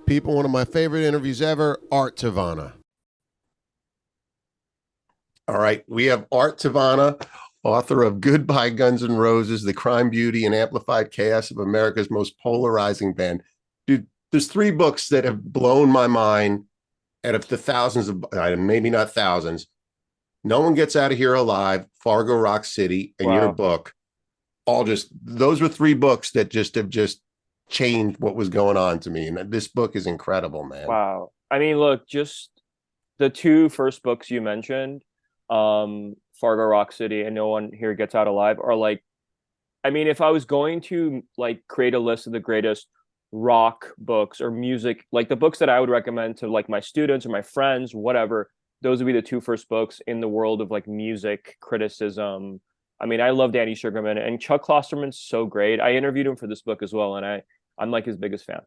People, one of my favorite interviews ever, Art Tavana. All right, we have Art Tavana, author of Goodbye Guns N' Roses, The Crime, Beauty, and Amplified Chaos of America's Most Polarizing Band. Dude, there's three books that have blown my mind out of the thousands of, maybe not thousands. No One Gets Out of Here Alive, Fargo Rock City, and your Wow. book. All just, those were three books that just have just changed what was going on to me. And this book is incredible, man. Wow. I mean, look, just the two first books you mentioned, Fargo Rock City and No One Here Gets Out Alive are like, I mean, if I was going to like create a list of the greatest rock books or music, like the books that I would recommend to like my students or my friends, whatever, those would be the two first books in the world of like music criticism. I mean, I love Danny Sugarman and Chuck Klosterman's so great. I interviewed him for this book as well, and I'm like his biggest fan.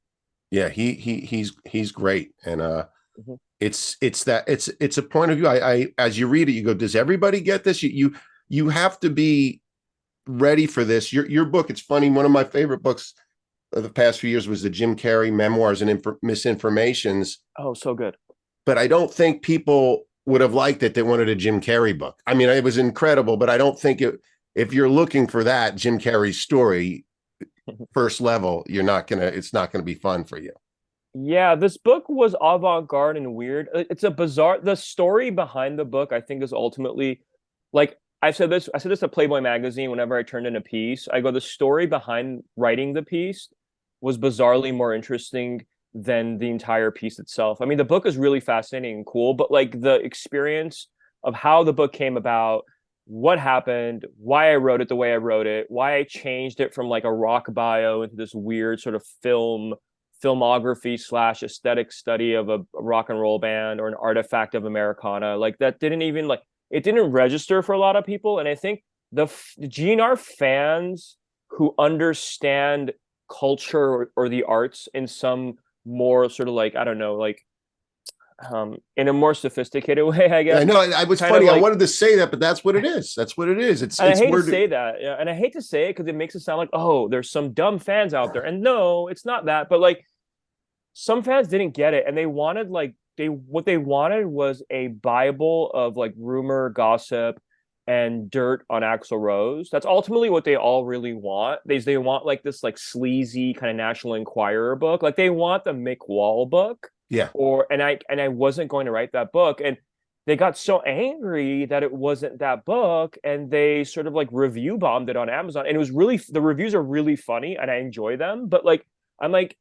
Yeah, he's great. And Mhm. it's a point of view. I as you read it, you go, does everybody get this? You have to be ready for this. Your book, it's funny, one of my favorite books of the past few years was the Jim Carrey Memoirs and Misinformations. Oh, so good. But I don't think people would have liked it that wanted a Jim Carrey book. I mean, it was incredible, but I don't think it, if you're looking for that Jim Carrey story, first level, it's not gonna be fun for you. Yeah, this book was avant-garde and weird. It's a bizarre, the story behind the book, I think, is ultimately like I said this to Playboy magazine whenever I turned in a piece. I go, the story behind writing the piece was bizarrely more interesting than the entire piece itself. I mean, the book is really fascinating and cool, but like the experience of how the book came about, what happened, why I wrote it the way I wrote it, why I changed it from like a rock bio into this weird sort of filmography slash aesthetic study of a rock and roll band or an artifact of Americana. Like that didn't even like it didn't register for a lot of people. And I think the GNR fans who understand culture or the arts in some more sort of like, I don't know, like in a more sophisticated way, I I guess. know, I was Kind of funny. I like, wanted to say that, but that's what it is. That's what it is. and I It's hate to word. say that, yeah, and I hate to say it because it makes it sound like, oh, there's some dumb fans out there. And no, it's not that. But like some fans didn't get it and they wanted like they what they wanted was a bible of like rumor, gossip, and dirt on Axl Rose. That's ultimately what they all really want. They want like this like sleazy kind of National Enquirer book. Like they want the Mick Wall book. Yeah, Or and I wasn't going to write that book. And they got so angry that it wasn't that book and they sort of like review bombed it on Amazon. And it was really, the reviews are really funny and I enjoy them. But like I'm like,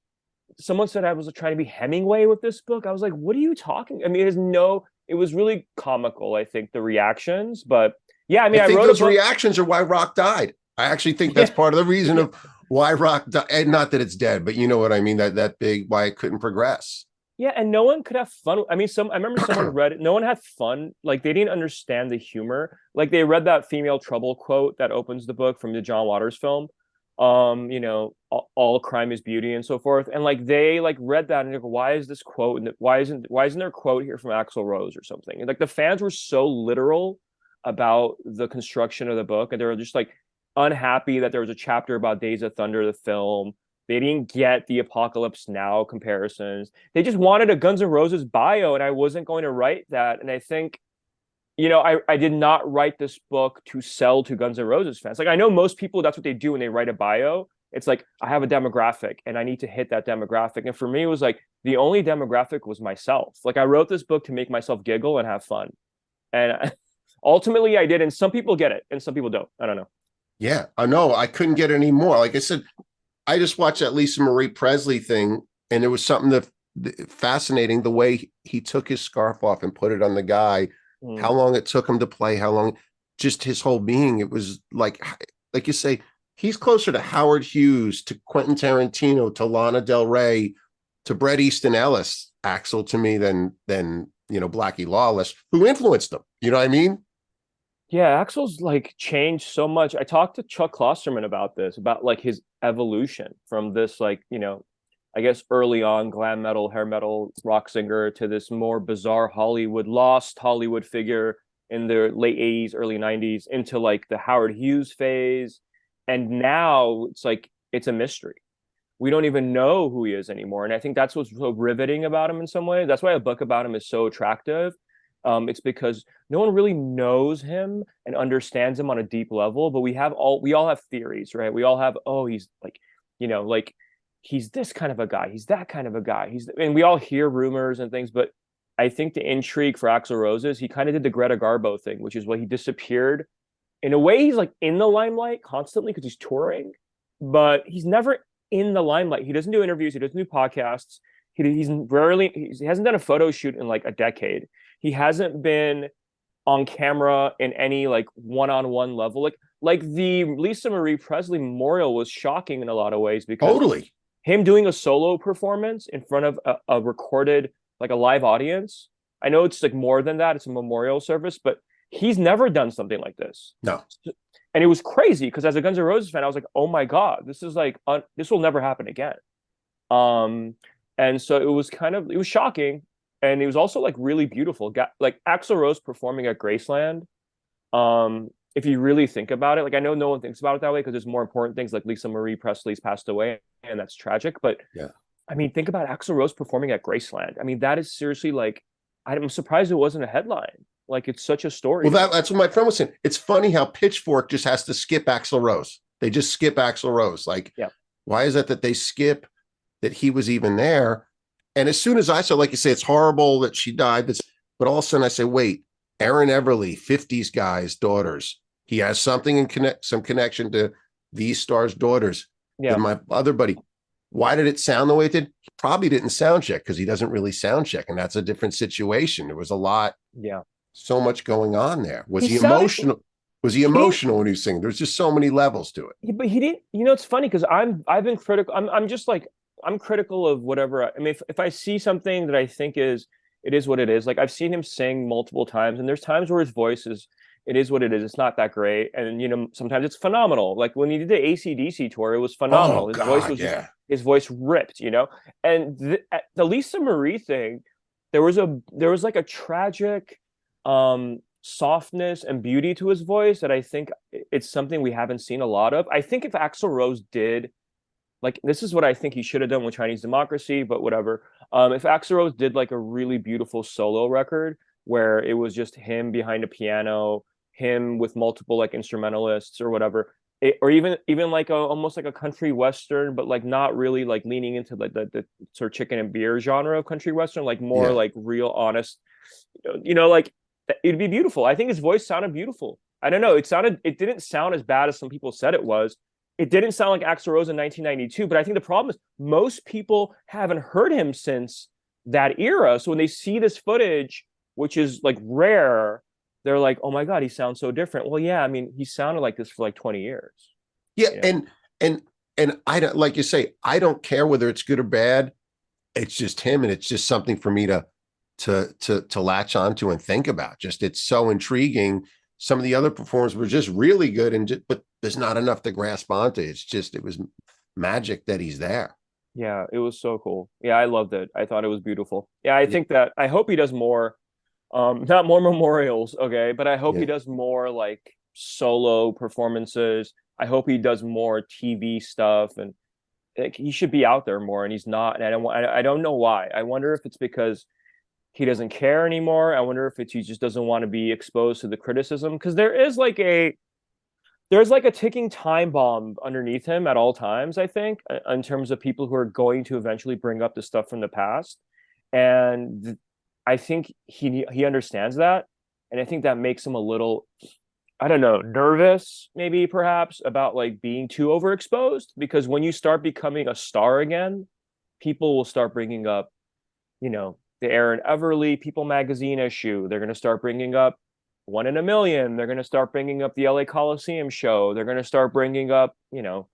someone said I was trying to be Hemingway with this book. I was like, what are you talking? I mean, it was really comical, I think, the reactions. But yeah, I I mean, I think wrote a those book. reactions are why rock died. I actually think that's Yeah. part of the reason Yeah. of why rock died. And not that it's dead, but you know what I mean. That big why it couldn't progress. Yeah, and no one could have fun. I mean, I remember someone read it. No one had fun. Like they didn't understand the humor. Like they read that female trouble quote that opens the book from the John Waters film. All crime is beauty and so forth. And like they like read that and like, why is this quote and why isn't there a quote here from Axl Rose or something? And like the fans were so literal about the construction of the book, and they were just like unhappy that there was a chapter about Days of Thunder, the film. They didn't get the Apocalypse Now comparisons. They just wanted a Guns N' Roses bio, and I wasn't going to write that. And I think, I did not write this book to sell to Guns N' Roses fans. Like I know most people, that's what they do when they write a bio. It's like I have a demographic and I need to hit that demographic. And for me, it was like the only demographic was myself. Like I wrote this book to make myself giggle and have fun. And ultimately I did. And some people get it and some people don't. I don't know. Yeah, I know. I couldn't get any more. Like I said, I just watched that Lisa Marie Presley thing, and it was something that fascinating the way he took his scarf off and put it on the guy. How Mm. long it took him to play? How long? Just his whole being. It was like you say, he's closer to Howard Hughes, to Quentin Tarantino, to Lana Del Rey, to Bret Easton Ellis, Axel to me than Blackie Lawless, who influenced him. You know what I mean? Yeah, Axel's like changed so much. I talked to Chuck Klosterman about this, about like his evolution from this like, I guess early on glam metal, hair metal rock singer to this more bizarre lost Hollywood figure in the late 80s, early 90s into like the Howard Hughes phase. And now it's like it's a mystery. we don't even know who he is anymore. And I think that's what's so riveting about him in some way. That's why a book about him is so attractive. It's because no one really knows him and understands him on a deep level, but we all have theories, right? We all have, oh, he's like, like he's this kind of a guy, he's that kind of a guy. And we all hear rumors and things, but I think the intrigue for Axl Rose is he kind of did the Greta Garbo thing, which is what he disappeared. In a way, he's like in the limelight constantly because he's touring, but he's never in the limelight. He doesn't do interviews, he doesn't do podcasts. He hasn't done a photo shoot in like a decade. He hasn't been on camera in any like one-on-one level. Like the Lisa Marie Presley memorial was shocking in a lot of ways because Totally. him doing a solo performance in front of a recorded, like a live audience. I know it's like more than that. It's a memorial service, but he's never done something like this. No. And it was crazy because as a Guns N' Roses fan, I was like, oh my God, this is like, this will never happen again. And so it was shocking. And it was also like really beautiful. Like Axl Rose performing at Graceland. If you really think about it, like I know no one thinks about it that way because there's more important things like Lisa Marie Presley's passed away and that's tragic. But Yeah. I mean, think about Axl Rose performing at Graceland. I mean, that is seriously like, I'm surprised it wasn't a headline. Like it's such a story. Well, that's what my friend was saying. It's funny how Pitchfork just has to skip Axl Rose. They just skip Axl Rose. Like, yeah. Why is that they skip that he was even there? And as soon as I saw, like you say, it's horrible that she died. But all of a sudden I say, wait, Aaron Everly, 50s guys, daughters. He has something in some connection to these stars' daughters. Yeah. And my other buddy, why did it sound the way it did? He probably didn't sound check because he doesn't really sound check. And that's a different situation. There was a lot. Yeah. So much going on there. Was he sounded emotional? Was he emotional when he was singing? There's just so many levels to it. But he didn't. It's funny because I've been critical. I'm just like I'm critical of whatever. I mean, if I see something that I think it is what it is. Like I've seen him sing multiple times, and there's times where his voice it is what it is. It's not that great, and sometimes it's phenomenal. Like when he did the AC/DC tour, it was phenomenal. His voice was his voice ripped. And the Lisa Marie thing, there was like a tragic softness and beauty to his voice that I think it's something we haven't seen a lot of. I think if Axl Rose did, like, this is what I think he should have done with Chinese Democracy, but whatever. If Axl Rose did like a really beautiful solo record where it was just him behind a piano, him with multiple like instrumentalists or whatever, or even like almost like a country western, but like not really like leaning into like the sort of chicken and beer genre of country western, like more like real honest, like it'd be beautiful. I think his voice sounded beautiful. I don't know. It didn't sound as bad as some people said it was. It didn't sound like Axl Rose in 1992, but I think the problem is most people haven't heard him since that era. So when they see this footage, which is like rare, they're like, oh my God, he sounds so different. Well, yeah, I mean, he sounded like this for like 20 years. Yeah. And I don't, like you say, I don't care whether it's good or bad. It's just him. And it's just something for me to latch onto and think about. Just, it's so intriguing. Some of the other performers were just really good, but there's not enough to grasp onto. It was magic that he's there. Yeah, it was so cool. Yeah, I loved it. I thought it was beautiful. Yeah, I think that I hope he does more, not more memorials, okay, but I hope he does more like solo performances. I hope he does more TV stuff, and like, he should be out there more, and he's not. And I don't know why. I wonder if it's because he doesn't care anymore. I wonder if he just doesn't want to be exposed to the criticism, because there's like a ticking time bomb underneath him at all times, I think, in terms of people who are going to eventually bring up the stuff from the past. And I think he understands that. And I think that makes him a little, I don't know, nervous, maybe perhaps, about like being too overexposed, because when you start becoming a star again, people will start bringing up, the Aaron Everly People magazine issue. They're going to start bringing up One in a Million. They're going to start bringing up the LA Coliseum show. They're going to start bringing up, the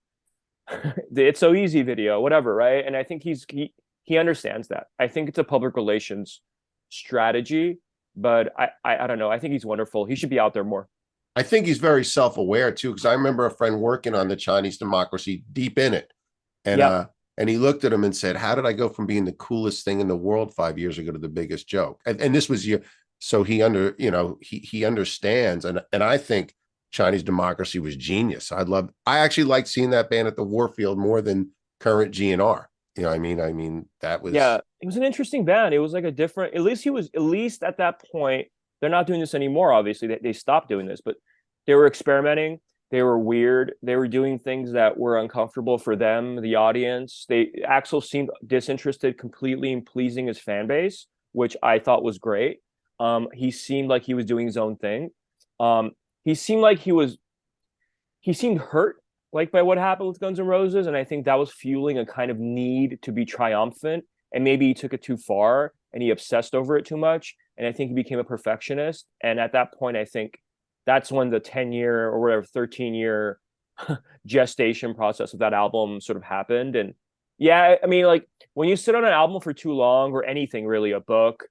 It's So Easy video, whatever, right? And I think he understands that. I think it's a public relations strategy, but I don't know. I think he's wonderful. He should be out there more. I think he's very self-aware too, because I remember a friend working on the Chinese Democracy, deep in it, and he looked at him and said, "How did I go from being the coolest thing in the world 5 years ago to the biggest joke?" And this was so he understands, and I think Chinese Democracy was genius. I actually liked seeing that band at the Warfield more than current GNR. You know what I mean? I mean, that was, Yeah, it was an interesting band. It was like a different. At least he was. At least at that point, they're not doing this anymore. Obviously, they stopped doing this, but they were experimenting. They were weird. They were doing things that were uncomfortable for them, the audience. Axel seemed disinterested completely in pleasing his fan base, which I thought was great. He seemed like he was doing his own thing. Um, he seemed like he seemed hurt like by what happened with Guns N' Roses, and I think that was fueling a kind of need to be triumphant. And maybe he took it too far and he obsessed over it too much. And I think he became a perfectionist. And at that point, I think that's when the 10-year or whatever 13-year gestation process of that album sort of happened. And yeah, I mean, like when you sit on an album for too long or anything really, a book,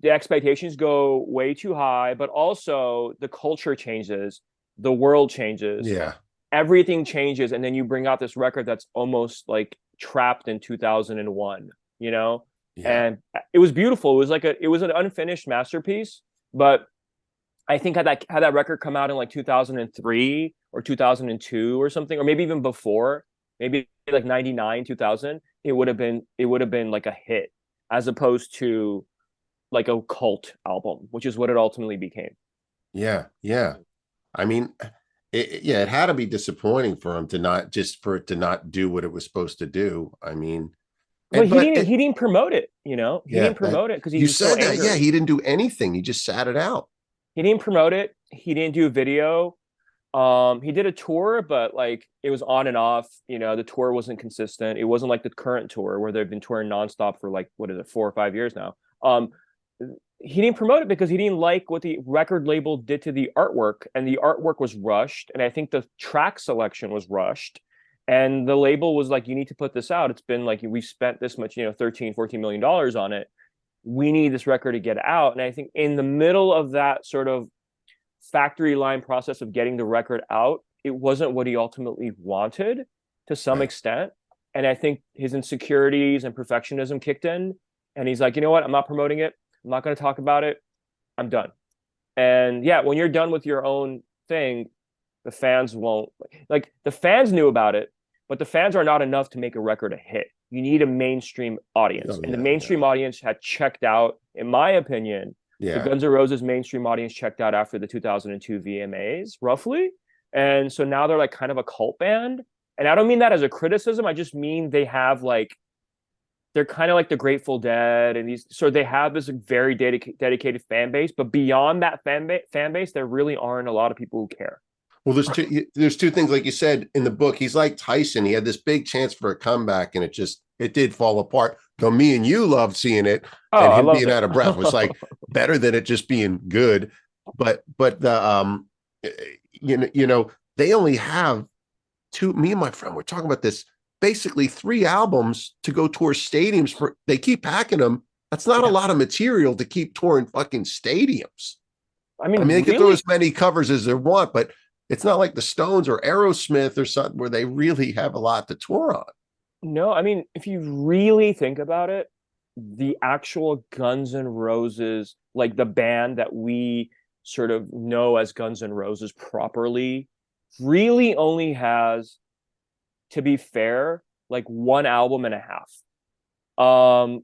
the expectations go way too high, but also the culture changes, the world changes, yeah, everything changes, and then you bring out this record that's almost like trapped in 2001, you know? yeah, And it was beautiful. It was an unfinished masterpiece, but I think had that record come out in like 2003 or 2002 or something, or maybe even before, maybe like 99, 2000, it would have been like a hit as opposed to like a cult album, which is what it ultimately became. yeah, yeah. I mean, yeah, it had to be disappointing for him to not just for it to not do what it was supposed to do. I mean, But and but he didn't promote it, you know? He yeah, didn't promote it because he you was so said that. Yeah, angry. he didn't do anything. He just sat it out. He didn't promote it. He didn't do a video. He did a tour, but like it was on and off. You know, the tour wasn't consistent. It wasn't like the current tour where they've been touring nonstop for like what is it, 4 or 5 years now. He didn't promote it because he didn't like what the record label did to the artwork, and the artwork was rushed, and I think the track selection was rushed. And the label was like, you need to put this out. It's been like we spent this much, 13, $14 million on it. We need this record to get out. And I think in the middle of that sort of factory line process of getting the record out, it wasn't what he ultimately wanted to some Right. extent. And I think his insecurities and perfectionism kicked in. And he's like, you know what? I'm not promoting it. I'm not going to talk about it. I'm done. And yeah, when you're done with your own thing, the fans won't like the fans knew about it, but the fans are not enough to make a record a hit. You need a mainstream audience. Oh And the yeah, yeah, mainstream audience had checked out, in my opinion. The yeah. Guns N' Roses mainstream audience checked out after the 2002 VMAs, roughly. And so now they're like kind of a cult band. And I don't mean that as a criticism. I just mean they have like they're kind of like the Grateful Dead, and these so they have this very dedicated fan base. But beyond that fan base, there really aren't a lot of people who care. Well, there's two things like you said in the book. He's like Tyson. He had this big chance for a comeback, and it did fall apart. Though me and you loved seeing it, Oh, and I him love being it. out of breath was like better than it just being good. But the eh, they only have two. Me and my friend were talking about this. Basically, three albums to go tour stadiums for. They keep packing them. That's not a Yeah, lot of material to keep touring fucking stadiums. I I mean, mean, they could throw really, as many covers as they want, but it's not like the Stones or Aerosmith or something where they really have a lot to tour on. no. I mean, if you really think about it, the actual Guns N' Roses, like the band that we sort of know as Guns N' Roses properly, really only has, to be fair, like one album and a half. Um,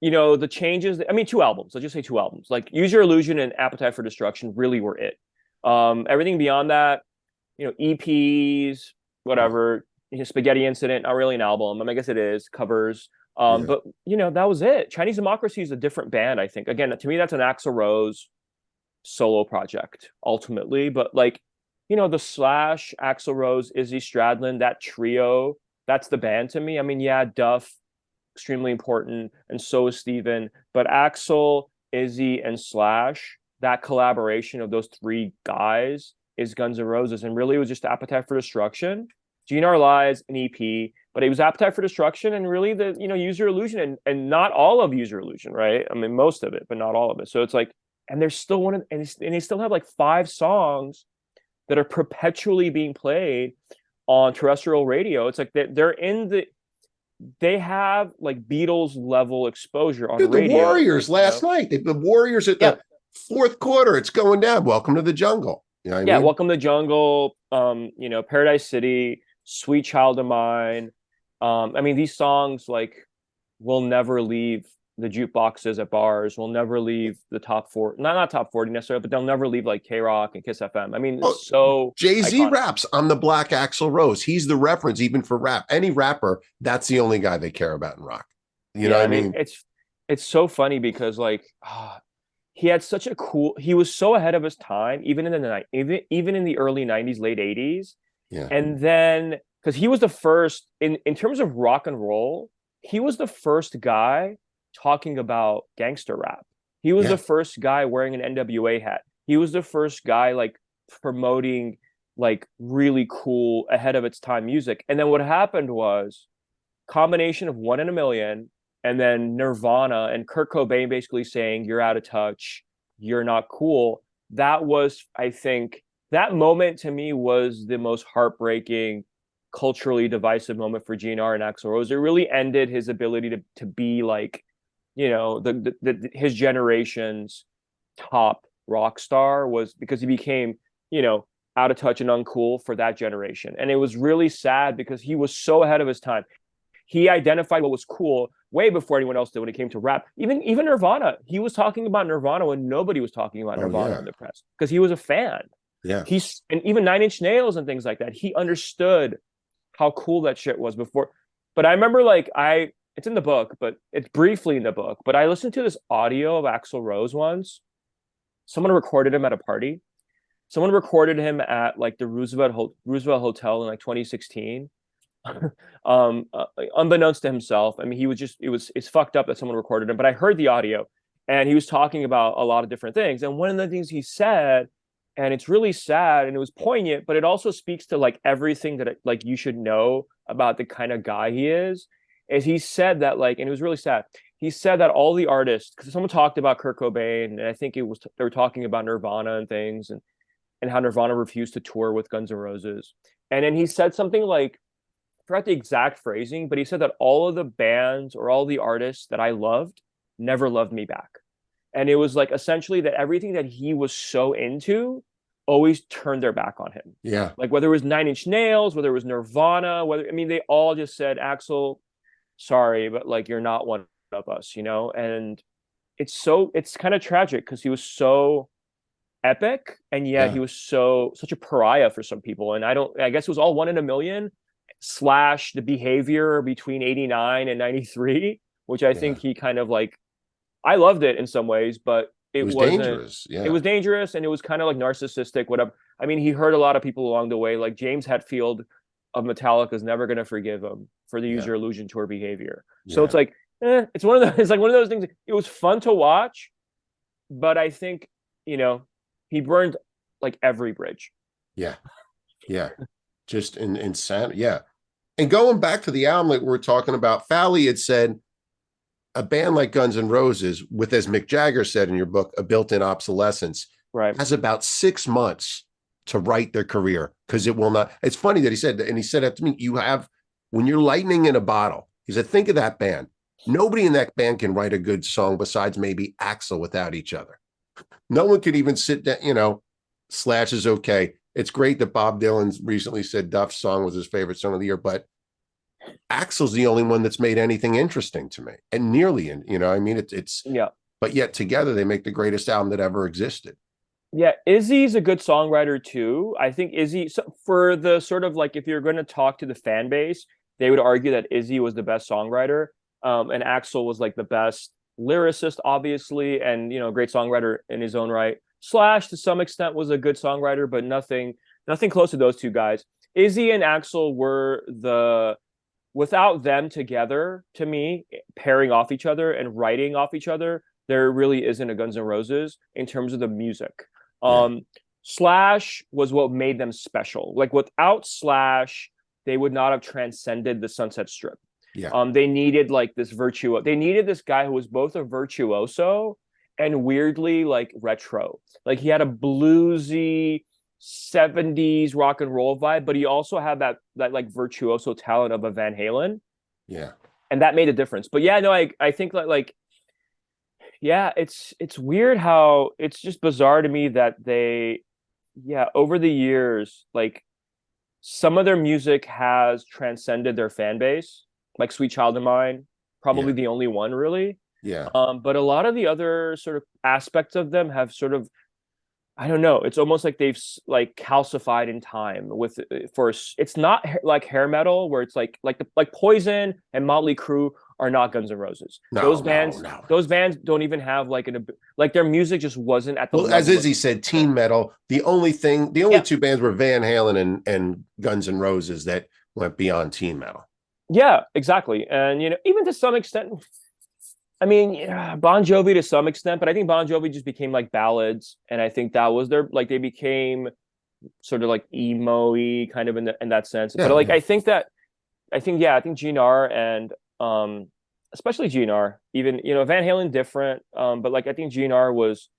the changes. I mean, two albums. Let's just say two albums. Like Use Your Illusion and Appetite for Destruction really were it. Everything beyond that, EPs, whatever. Spaghetti Incident, not really an album. I mean, I guess it is covers. Yeah. But that was it. Chinese Democracy is a different band. I think again, to me, that's an Axl Rose solo project ultimately. But like, the Slash, Axl Rose, Izzy Stradlin, that trio, that's the band to me. I mean, yeah, Duff, extremely important, and so is Steven. But Axl, Izzy, and Slash, that collaboration of those three guys is Guns N' Roses. And really it was just Appetite for Destruction, GNR Lies, an EP, but it was Appetite for Destruction and really the, Use Your Illusion and not all of Use Your Illusion, right? I mean, most of it, but not all of it. So it's like, and there's still and they still have like 5 songs that are perpetually being played on terrestrial radio. It's like they have like Beatles level exposure on Dude, the radio. Warriors last night. The Warriors at Yeah, the fourth quarter. It's going down. Welcome to the jungle. You know what I yeah. mean? Welcome to Jungle. Paradise City, Sweet Child of Mine. I mean, these songs like will never leave the jukeboxes at bars, will never leave the top four, not top 40 necessarily, but they'll never leave like K Rock and Kiss FM. I mean, Oh, it's so Jay-Z iconic. raps, I'm the Black Axl Rose. He's the reference even for rap. Any rapper, that's the only guy they care about in rock. You know Yeah, what I I mean, mean? it's so funny because like he had such a cool, he was so ahead of his time, even in the even in the early 90s, late 80s. Yeah. And then because he was the first in terms of rock and roll, he was the first guy talking about gangster rap. He was the Yeah. first guy wearing an NWA hat. He was the first guy like promoting like really cool ahead of its time music. And then what happened was combination of One in a Million and then Nirvana and Kurt Cobain basically saying you're out of touch, you're not cool. That was, I think, that moment to me was the most heartbreaking, culturally divisive moment for GNR and Axl Rose. It really ended his ability to be like, you know, his generation's top rock star was because he became, you know, out of touch and uncool for that generation. And it was really sad because he was so ahead of his time. He identified what was cool way before anyone else did when it came to rap. Even Nirvana, he was talking about Nirvana when nobody was talking about Oh Nirvana yeah. in the press because he was a fan. Yeah. He's and even Nine Inch Nails and things like that. He understood how cool that shit was before. But I remember like it's in the book, but it's briefly in the book. But I listened to this audio of Axl Rose once. Someone recorded him at a party. Someone recorded him at like the Roosevelt Hotel in like 2016. Unbeknownst to himself. I mean, he was just it's fucked up that someone recorded him, but I heard the audio and he was talking about a lot of different things. And one of the things he said, and it's really sad and it was poignant, but it also speaks to like everything that like you should know about the kind of guy he is he said that like, and it was really sad. He said that all the artists, because someone talked about Kurt Cobain, and I think it was they were talking about Nirvana and things, and how Nirvana refused to tour with Guns N' Roses. And then he said something like, forgot the exact phrasing, but he said that all of the bands or all the artists that I loved never loved me back. And it was like essentially that everything that he was so into always turned their back on him. Yeah. Like whether it was Nine Inch Nails, whether it was Nirvana, whether I mean they all just said, Axl, sorry, but like you're not one of us, you know? And it's kind of tragic because he was so epic and yet Yeah. he was such a pariah for some people. And I guess it was all one in a million slash the behavior between 89 and 93, which I Yeah. think he kind of like, I loved it in some ways, but It it was wasn't, dangerous. it Yeah. was dangerous and it was kind of like narcissistic, whatever. I mean, he hurt a lot of people along the way. Like James Hetfield of Metallica is never going to forgive him for the Use Yeah. Your Illusion tour behavior. So Yeah. it's like, it's one of those, it's like one of those things. It was fun to watch, but I think, you know, he burned like every bridge. Yeah. Yeah. Just insane. Yeah. And going back to the album that we're talking about, Fowley had said a band like Guns N' Roses, with, as Mick Jagger said in your book, a built-in obsolescence, Right. has about 6 months to write their career because it will not. It's funny that he said that, and he said that to me. You have, when you're lightning in a bottle, he said, think of that band. Nobody in that band can write a good song besides maybe Axl without each other. No one could even sit down, you know, Slash is okay. It's great that Bob Dylan recently said Duff's song was his favorite song of the year, but Axl's the only one that's made anything interesting to me, and nearly, in, you know, I mean, it's, Yeah. but yet together they make the greatest album that ever existed. Yeah, Izzy's a good songwriter too. I think Izzy, so for the sort of like, if you're going to talk to the fan base, they would argue that Izzy was the best songwriter, and Axl was like the best lyricist, obviously, and you know, great songwriter in his own right. Slash, to some extent, was a good songwriter, but nothing close to those two guys. Izzy and Axl were without them together, to me, pairing off each other and writing off each other, there really isn't a Guns N' Roses in terms of the music. Yeah. Slash was what made them special. Like without Slash, they would not have transcended the Sunset Strip. Yeah. They needed like this virtuo. They needed this guy who was both a virtuoso and weirdly like retro. Like he had a bluesy 70s rock and roll vibe, but he also had that like virtuoso talent of a Van Halen. Yeah. And that made a difference. But yeah, no, I think like yeah, it's weird how it's just bizarre to me that over the years, like some of their music has transcended their fan base like Sweet Child of Mine, Yeah. probably the only one really. Yeah. But a lot of the other sort of aspects of them have sort of, I don't know. It's almost like they've like calcified in time with it's not like hair metal where it's like Poison and Motley Crue are not Guns N' Roses. No, no, no. Those bands don't even have like their music just wasn't at the Well, as level Izzy said, teen metal. The only yeah, two bands were Van Halen and Guns N' Roses that went beyond teen metal. yeah, exactly. And even to some extent, I mean, yeah, Bon Jovi to some extent, but I think Bon Jovi just became like ballads, and I think that was their like they became sort of like emo-y kind of in that sense. But Yeah, like yeah. I think GNR and especially GNR, even Van Halen different, but like I think GNR was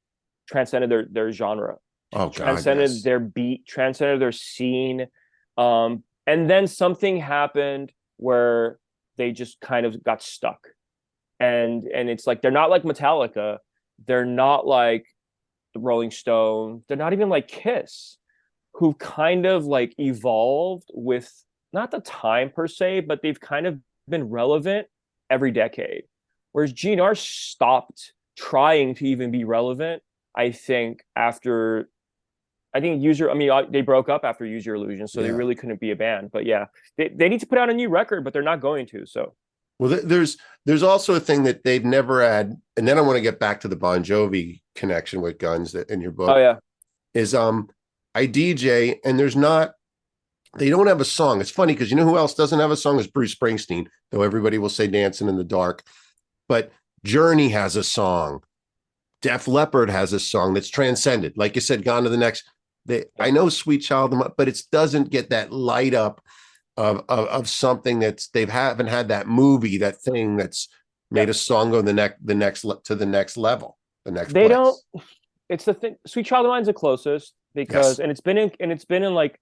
transcended their genre, Oh God, transcended yes. their beat, transcended their scene, and then something happened where they just kind of got stuck, and it's like they're not like Metallica, they're not like the Rolling Stones, they're not even like Kiss, who've kind of like evolved with not the time per se, but they've kind of been relevant every decade. Whereas GNR stopped trying to even be relevant, I think, after they broke up after Use Your Illusion, so they Yeah. really couldn't be a band. But yeah, they need to put out a new record, but they're not going to. So Well, there's also a thing that they've never had, and then I want to get back to the Bon Jovi connection with Guns that in your oh book yeah. is I DJ and they don't have a song. It's funny because you know who else doesn't have a song is Bruce Springsteen, though everybody will say Dancing in the Dark. But Journey has a song. Def Leppard has a song that's transcended. Like you said, gone to the next. I know Sweet Child, but it doesn't get that light up of something they haven't had that movie, that thing that's Yeah. made a song go the next to the next level, the next They place. don't it's the thing. Sweet Child of Mine's the closest because Yes. and it's been in like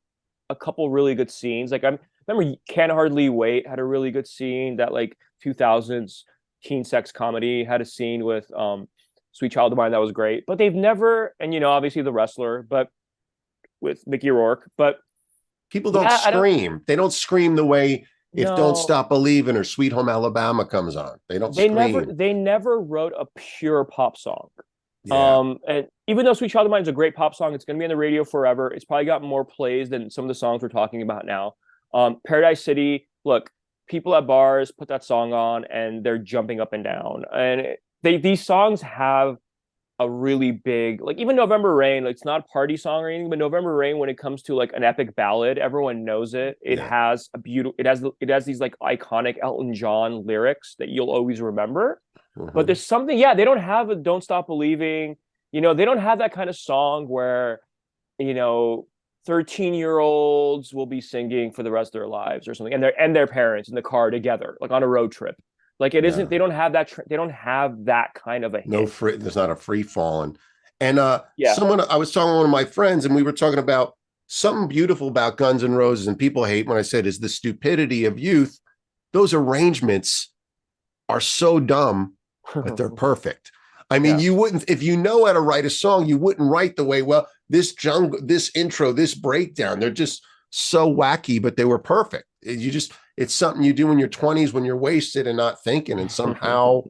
a couple really good scenes. Like I remember Can't Hardly Wait had a really good scene. That like 2000s teen sex comedy had a scene with Sweet Child of Mine that was great. But they've never, and obviously The Wrestler, but with Mickey Rourke. But People don't yeah, I don't scream. They don't scream the way if Don't know. Stop Believing or Sweet Home Alabama comes on. They don't scream. They never wrote a pure pop song. Yeah. And even though Sweet Child of Mine is a great pop song, it's going to be on the radio forever. It's probably got more plays than some of the songs we're talking about now. Paradise City, look, people at bars put that song on and they're jumping up and down. And these songs have a really big, like even November Rain, like it's not a party song or anything, but November Rain, when it comes to like an epic ballad, everyone knows it. It Yeah. has it has these like iconic Elton John lyrics that you'll always remember. But Mhm. there's something, yeah, they don't have a Don't Stop Believing. They don't have that kind of song where, you know, 13-year-olds will be singing for the rest of their lives or something, and their parents in the car together, like on a road trip. Like it isn't, No. they don't have that, they don't have that kind of a No hit. free. There's not a free falling. And Yeah. I was talking to one of my friends, and we were talking about something beautiful about Guns N' Roses, and people hate when I said is the stupidity of youth. Those arrangements are so dumb, but they're perfect. I mean, Yeah. you wouldn't, if you know how to write a song, you wouldn't write the way, well, this intro, this breakdown, they're just so wacky, but they were perfect. It's something you do in your 20s when you're wasted and not thinking. And somehow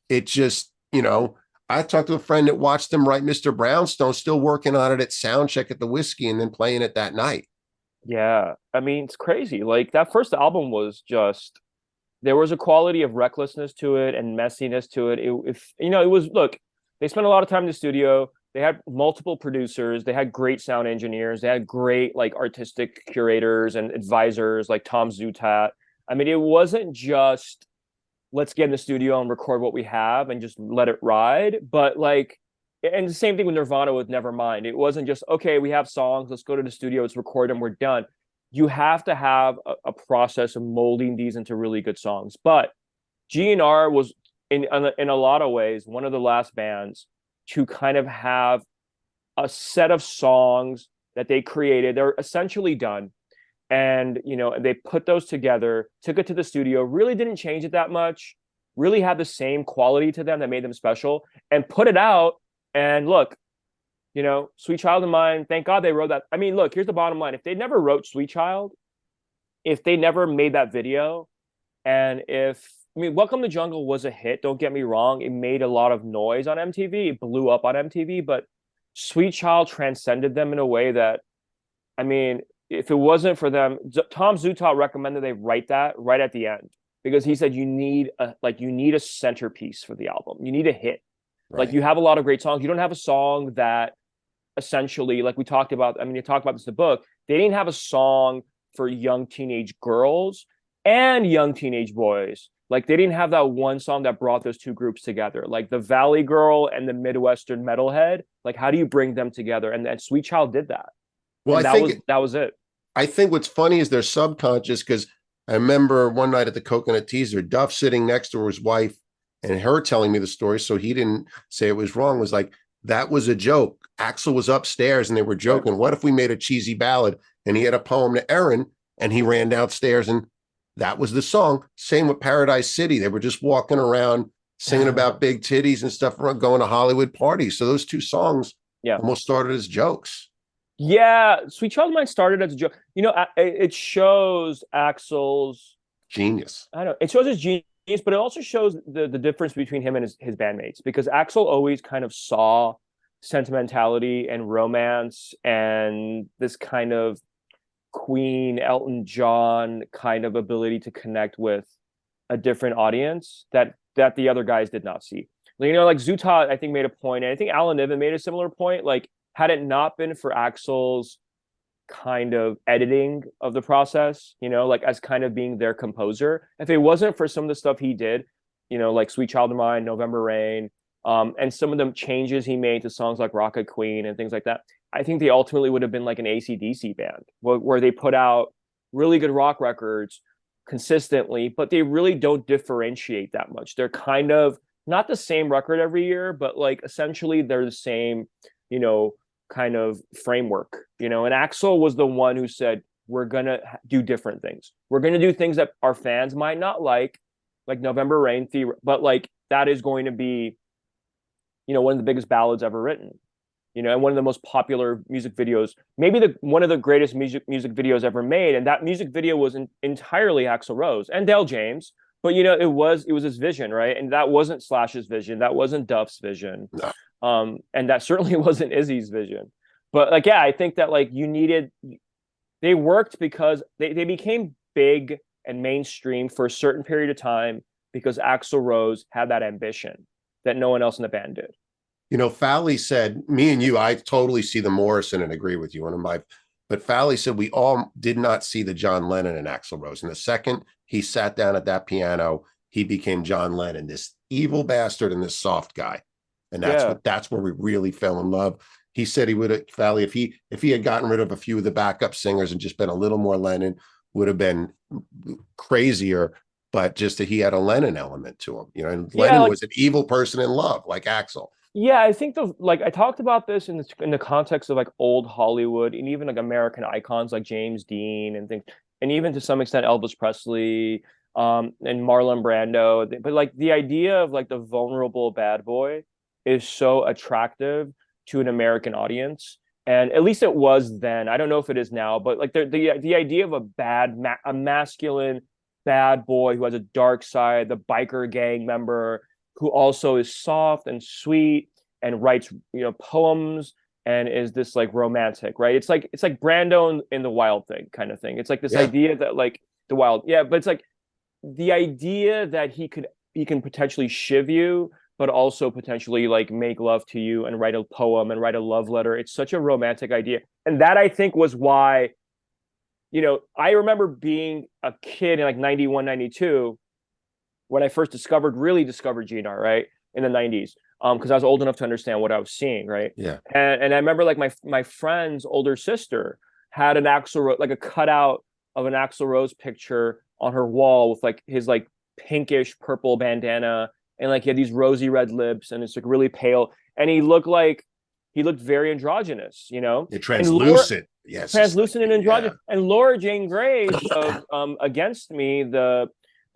it just, I talked to a friend that watched them write Mr. Brownstone, still working on it at sound check at the Whiskey and then playing it that night. Yeah. I mean, it's crazy. Like that first album was just, there was a quality of recklessness to it and messiness to it. It was, look, they spent a lot of time in the studio. They had multiple producers. They had great sound engineers. They had great like artistic curators and advisors like Tom Zutat. I mean, it wasn't just let's get in the studio and record what we have and just let it ride. But like, and the same thing with Nirvana with Nevermind. It wasn't just, okay, we have songs, let's go to the studio, let's record them, we're done. You have to have a process of molding these into really good songs. But GNR was in a lot of ways one of the last bands to kind of have a set of songs that they created. They're essentially done. And they put those together, took it to the studio, really didn't change it that much, really had the same quality to them that made them special, and put it out. And look, Sweet Child of Mine, thank God they wrote that. I mean, look, here's the bottom line. If they never wrote Sweet Child, if they never made that video, And Welcome to Jungle was a hit, don't get me wrong. It made a lot of noise on MTV. It blew up on MTV, but Sweet Child transcended them in a way that, I mean, if it wasn't for them, Tom Zutaut recommended they write that right at the end because he said you need a centerpiece for the album. You need a hit. Like Right. you have a lot of great songs. You don't have a song that essentially, like we talked about, I mean, you talk about this in the book, they didn't have a song for young teenage girls and young teenage boys. Like they didn't have that one song that brought those two groups together, like the Valley Girl and the Midwestern metalhead. Like, how do you bring them together? And Sweet Child did that, Well, and that was it. I think what's funny is they're subconscious because I remember one night at the Coconut Teaser, Duff sitting next to his wife and her telling me the story. So he didn't say it was wrong. Was like, that was a joke. Axl was upstairs and they were joking. Right. What if we made a cheesy ballad and he had a poem to Erin and he ran downstairs and that was the song. Same with Paradise City. They were just walking around singing about big titties and stuff, going to Hollywood parties. So those two songs almost started as jokes. Yeah, Sweet Child of Mine started as a joke. You know, it shows Axl's genius. I don't know. It shows his genius, but it also shows the difference between him and his bandmates, because Axl always kind of saw sentimentality and romance and this kind of Queen, Elton John kind of ability to connect with a different audience that the other guys did not see. You know, like Zutaut, I think, made a point, and I think Alan Niven made a similar point. Like, had it not been for Axl's kind of editing of the process, you know, like as kind of being their composer, if it wasn't for some of the stuff he did, you know, like Sweet Child of Mine, November Rain, and some of the changes he made to songs like Rocket Queen and things like that, I think they ultimately would have been like an AC/DC band where they put out really good rock records consistently, but they really don't differentiate that much. They're kind of not the same record every year, but like essentially they're the same, you know, kind of framework, you know. And Axl was the one who said, we're gonna do different things. We're gonna do things that our fans might not like November Rain, but like that is going to be, you know, one of the biggest ballads ever written, you know, and one of the most popular music videos, maybe one of the greatest music videos ever made. And that music video was entirely Axl Rose and Dale James, but you know, it was his vision, right? And that wasn't Slash's vision, that wasn't Duff's vision. No. And that certainly wasn't Izzy's vision. But like, yeah, I think that like they worked because they became big and mainstream for a certain period of time because Axl Rose had that ambition that no one else in the band did. You know, Fowley said, me and you, I totally see the Morrison and agree with you. But Fowley said we all did not see the John Lennon in Axl Rose. And the second he sat down at that piano, he became John Lennon, this evil bastard and this soft guy. And that's where we really fell in love. He said he would have, Fowley, if he had gotten rid of a few of the backup singers and just been a little more Lennon, would have been crazier. But just that he had a Lennon element to him, you know, and Lennon was an evil person in love, like Axl. Yeah, I think I talked about this in the context of like old Hollywood and even like American icons like James Dean and things, and even to some extent Elvis Presley, and Marlon Brando. But like the idea of like the vulnerable bad boy is so attractive to an American audience, and at least it was then. I don't know if it is now, but like the idea of a masculine bad boy who has a dark side, the biker gang member who also is soft and sweet and writes, you know, poems and is this like romantic, right? It's like Brando in the Wild Thing kind of thing. It's like this idea that like the Wild, but it's like the idea that he can potentially shiv you, but also potentially like make love to you and write a poem and write a love letter. It's such a romantic idea. And that I think was why, you know, I remember being a kid in like 91, 92, when I first really discovered GNR, right, in the 90s, because I was old enough to understand what I was seeing, right? Yeah. And I remember like my friend's older sister had an Axl Rose, like a cutout of an Axl Rose picture on her wall with like his like pinkish purple bandana, and like he had these rosy red lips, and it's like really pale, and he looked very androgynous, you know? Translucent. Yes. Translucent and androgynous. Yeah. And Laura Jane Grace of Against Me, the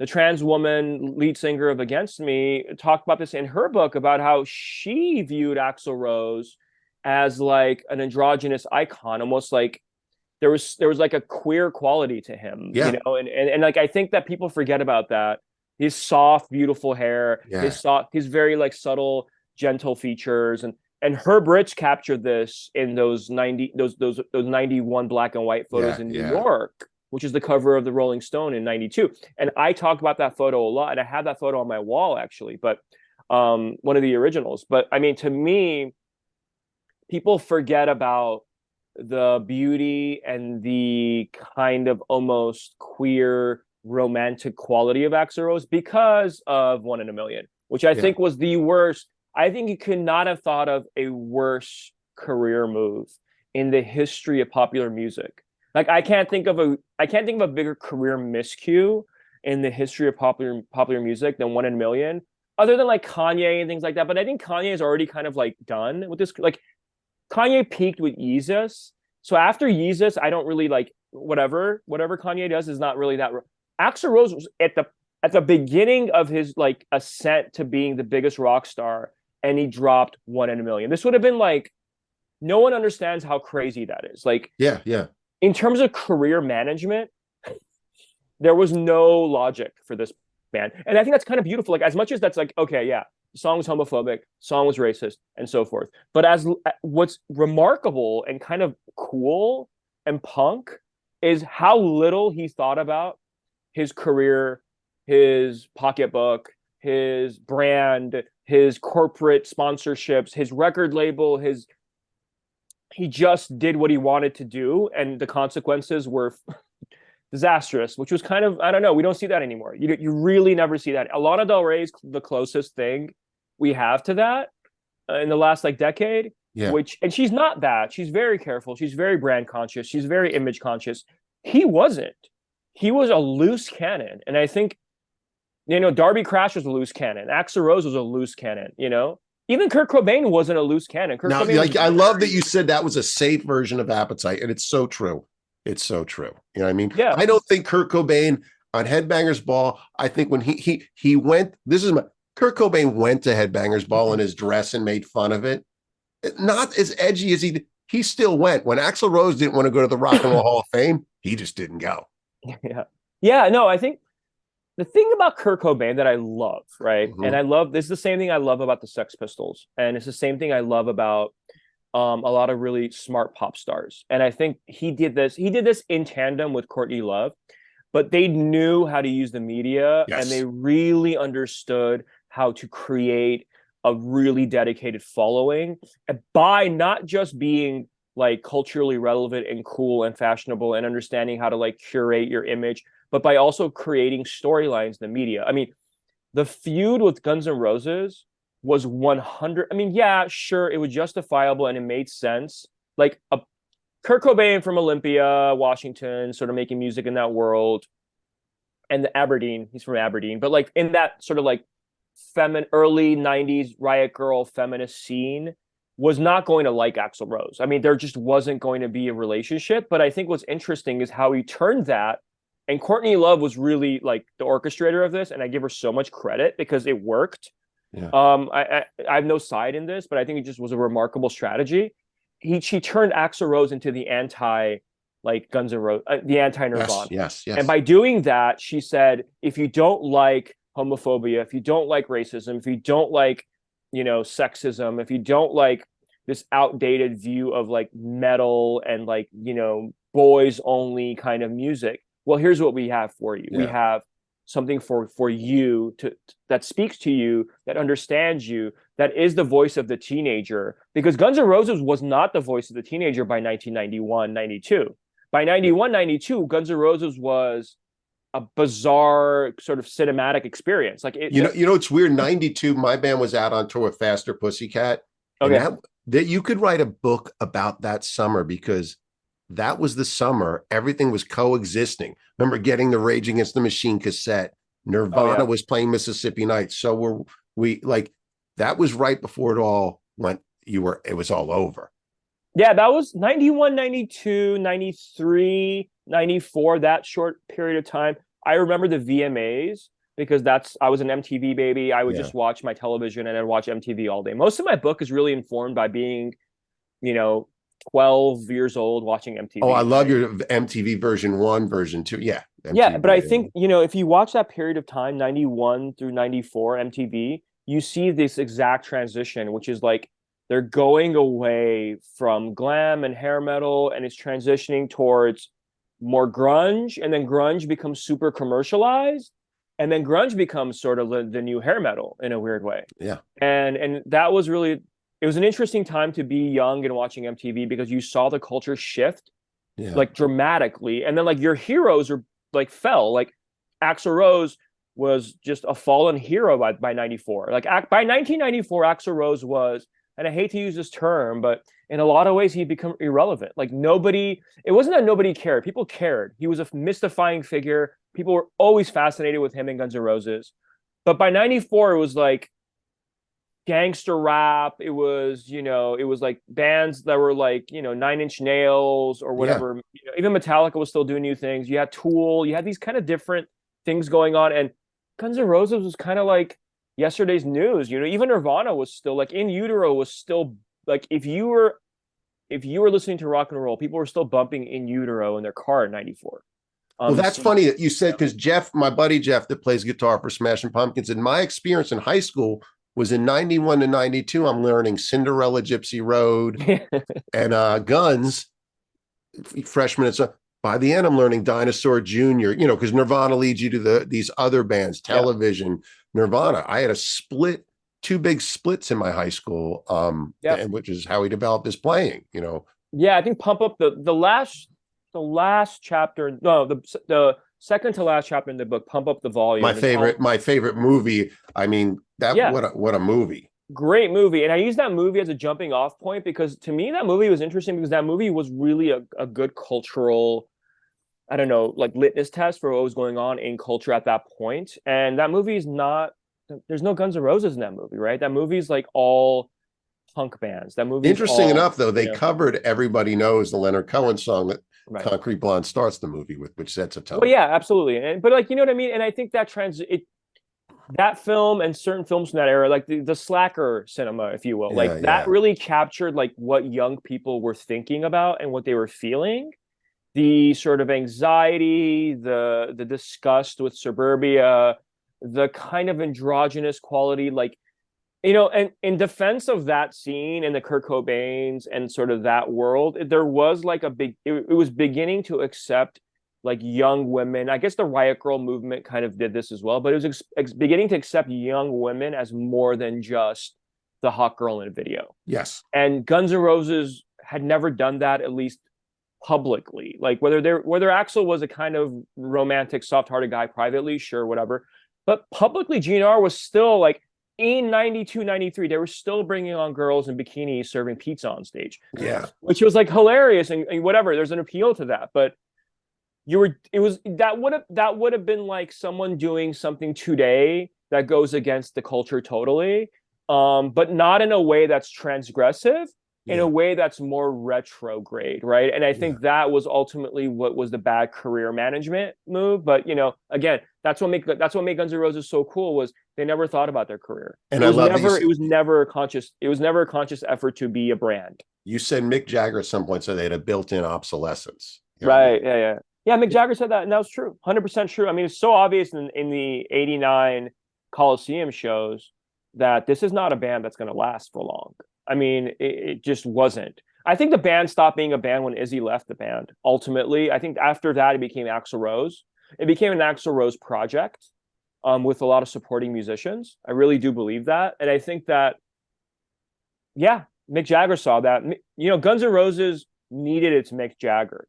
trans woman lead singer of Against Me, talked about this in her book about how she viewed Axl Rose as like an androgynous icon, almost like there was like a queer quality to him, Yeah. and like I think that people forget about that. His soft, beautiful hair, Yeah. his very like subtle, gentle features, and Herb Rich captured this in those 91 black and white photos Yeah. in New Yeah. York, which is the cover of the Rolling Stone in 92. And I talk about that photo a lot, and I have that photo on my wall actually, but one of the originals. But I mean, to me, people forget about the beauty and the kind of almost queer romantic quality of Axl Rose because of One in a Million, which I Yeah. think was the worst. I think you could not have thought of a worse career move in the history of popular music. Like I can't think of a bigger career miscue in the history of popular music than One in a Million, other than like Kanye and things like that. But I think Kanye is already kind of like done with this. Like Kanye peaked with Yeezus. So after Yeezus, I don't really like whatever Kanye does is not really that. Axl Rose was at the beginning of his like ascent to being the biggest rock star, and he dropped One in a Million. This would have been like no one understands how crazy that is. Like Yeah. Yeah. in terms of career management, there was no logic for this band, and I think that's kind of beautiful. Like as much as that's like okay, yeah, the song was homophobic, song was racist, and so forth. But as what's remarkable and kind of cool and punk is how little he thought about his career, his pocketbook, his brand, his corporate sponsorships, his record label, his he just did what he wanted to do, and the consequences were disastrous, which was kind of I don't know. We don't see that anymore. You really never see that. Lana Del Rey is the closest thing we have to that in the last like decade. Yeah. Which and she's not that. She's very careful. She's very brand conscious. She's very image conscious. He wasn't. He was a loose cannon, and I think Darby Crash was a loose cannon. Axl Rose was a loose cannon. Even Kurt Cobain wasn't a loose cannon. Kurt Now, Cobain like was I love that very- you said that was a safe version of Appetite, and it's so true. It's so true. You know what I mean? Yeah. I don't think Kurt Cobain on Headbangers Ball. I think when he went, Kurt Cobain went to Headbangers Ball in his dress and made fun of it. Not as edgy as he still went. When Axl Rose didn't want to go to the Rock and Roll Hall of Fame, he just didn't go. Yeah. Yeah. No, I think the thing about Kurt Cobain that I love, right? Mhm. And I love this is the same thing I love about the Sex Pistols, and it's the same thing I love about a lot of really smart pop stars. And I think he did this in tandem with Courtney Love, but they knew how to use the media Yes. and they really understood how to create a really dedicated following by not just being like culturally relevant and cool and fashionable and understanding how to like curate your image, but by also creating storylines in the media. I mean, the feud with Guns N' Roses was 100. I mean, yeah, sure, it was justifiable and it made sense. Like a Kurt Cobain from Olympia, Washington, sort of making music in that world, and the Aberdeen, he's from Aberdeen, but like in that sort of like early 90s riot girl feminist scene was not going to like Axl Rose. I mean, there just wasn't going to be a relationship. But I think what's interesting is how he turned that. And Courtney Love was really like the orchestrator of this, and I give her so much credit because it worked. Yeah. I have no side in this, but I think it just was a remarkable strategy. She turned Axl Rose into the anti like Guns N' Roses, the anti Nirvana. Yes. And by doing that, she said, if you don't like homophobia, if you don't like racism, if you don't like, sexism, if you don't like this outdated view of like metal and like, boys only kind of music, well, here's what we have for you. Yeah. We have something for you that speaks to you, that understands you, that is the voice of the teenager. Because Guns N' Roses was not the voice of the teenager by 1991, 92. By 91, 92, Guns N' Roses was a bizarre sort of cinematic experience. Like it's weird. 92, my band was out on tour with Faster Pussycat. Okay. And that you could write a book about that summer because that was the summer everything was coexisting. Remember getting the Rage Against the Machine cassette. Nirvana was playing Mississippi Nights. So we like that was right before it all went. It was all over. Yeah, that was 91, 92, 93, 94, that short period of time. I remember the VMAs because I was an MTV baby. I would just watch my television and I'd watch MTV all day. Most of my book is really informed by being, 12 years old watching Oh, I MTV, love right? your MTV version 1, version 2. Yeah, Yeah, but I MTV. think, if you watch that period of time, 91 through 94 MTV, you see this exact transition, which is like they're going away from glam and hair metal and it's transitioning towards more grunge, and then grunge becomes super commercialized, and then grunge becomes sort of the new hair metal in a weird way. Yeah, And that was really, it was an interesting time to be young and watching MTV because you saw the culture shift yeah, like dramatically, and then like your heroes are like fell. Like Axl Rose was just a fallen hero by 94. Like by 1994, Axl Rose was, and I hate to use this term, but in a lot of ways he'd become irrelevant. Like nobody, it wasn't that nobody cared. People cared. He was a mystifying figure. People were always fascinated with him and Guns N' Roses. But by 94, it was like gangster rap. It was, it was like bands that were like, Nine Inch Nails or yeah. whatever. Even Metallica was still doing new things. You had Tool. You had these kind of different things going on, and Guns N' Roses was kind of like yesterday's news. Even Nirvana was still like In Utero was still like if you were listening to rock and roll, people were still bumping In Utero in their car in '94. Well, that's So funny that you said, because Jeff, my buddy Jeff, that plays guitar for Smashing Pumpkins, and my experience in high school was in 91 to 92. I'm learning Cinderella, Gypsy Road, and Guns, freshman and so. By the end, I'm learning Dinosaur Jr., because Nirvana leads you to these other bands, yeah, Television, Nirvana. I had a split, two big splits in my high school, yeah. and which is how he developed his playing. Yeah, I think Pump Up the last chapter. No, the second to last chapter in the book, Pump Up the My Volume. favorite, my favorite movie. I mean, that Yeah, what a movie. great movie. And I use that movie as a jumping off point because to me that movie was interesting because that movie was really a good cultural, I don't know, like litmus test for what was going on in culture at that point. And that movie is not. There's no Guns N' Roses in that movie, right? That movie's like all punk bands. That movie's Interesting all, enough, though, they covered "Everybody Knows," the Leonard Cohen song that right. Concrete Blonde starts the movie with, which sets a Well, tone. yeah, absolutely. But like, you know what I mean? And I think that film and certain films from that era, like the slacker cinema, if you will, like Yeah, that yeah, really captured like what young people were thinking about and what they were feeling. The sort of anxiety, the disgust with suburbia, the kind of androgynous quality, like, and in defense of that scene and the Kurt Cobains and sort of that world, there was like it was beginning to accept like young women. I guess the Riot Girl movement kind of did this as well, but it was beginning to accept young women as more than just the hot girl in a video. yes. And Guns N' Roses had never done that, at least publicly. Like whether Axl was a kind of romantic, soft-hearted guy privately, sure, whatever. But publicly, GNR was still like in 92, 93, they were still bringing on girls in bikinis serving pizza on stage, Yeah, which was like hilarious and whatever. There's an appeal to that, but that would have been like someone doing something today that goes against the culture totally, but not in a way that's transgressive, in a yeah, way that's more retrograde, right? And I yeah. think that was ultimately what was the bad career management move. But again, that's what made Guns N' Roses so cool, was they never thought about their career. And It I was love never these. it was never a conscious effort to be a brand. You said Mick Jagger at some point said they had a built-in obsolescence. Right. Yeah, yeah. Yeah, Mick Jagger said that, and that was true. 100% true. I mean, it's so obvious in the '89 Coliseum shows that this is not a band that's going to last for long. I mean, it just wasn't. I think the band stopped being a band when Izzy left the band. Ultimately, I think after that it became Axl Rose. It became an Axl Rose project, with a lot of supporting musicians. I really do believe that, and I think that, yeah, Mick Jagger saw that. Guns N' Roses needed its Mick Jagger,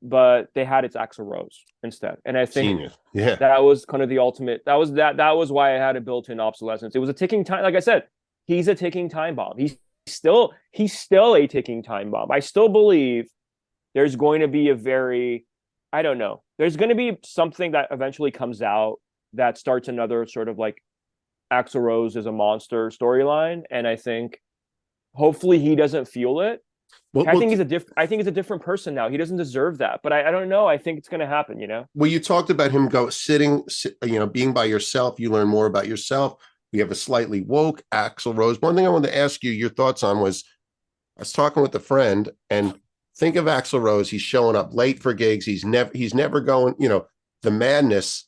but they had its Axl Rose instead. And I think Genius. Yeah. that was kind of the ultimate. That was why I had a built-in obsolescence. It was a ticking time. Like I said, he's a ticking time bomb. He's still a ticking time bomb. I still believe there's going to be I don't know. There's going to be something that eventually comes out that starts another sort of like Axl Rose is a monster storyline. And I think hopefully he doesn't feel it. Well, I well, think he's a different person now. He doesn't deserve that, but I don't know. I think it's going to happen. well, you talked about him being by yourself. You learn more about yourself. We have a slightly woke Axl Rose. One thing I wanted to ask you your thoughts on was I was talking with a friend, and think of Axl Rose. He's showing up late for gigs. He's never going, the madness.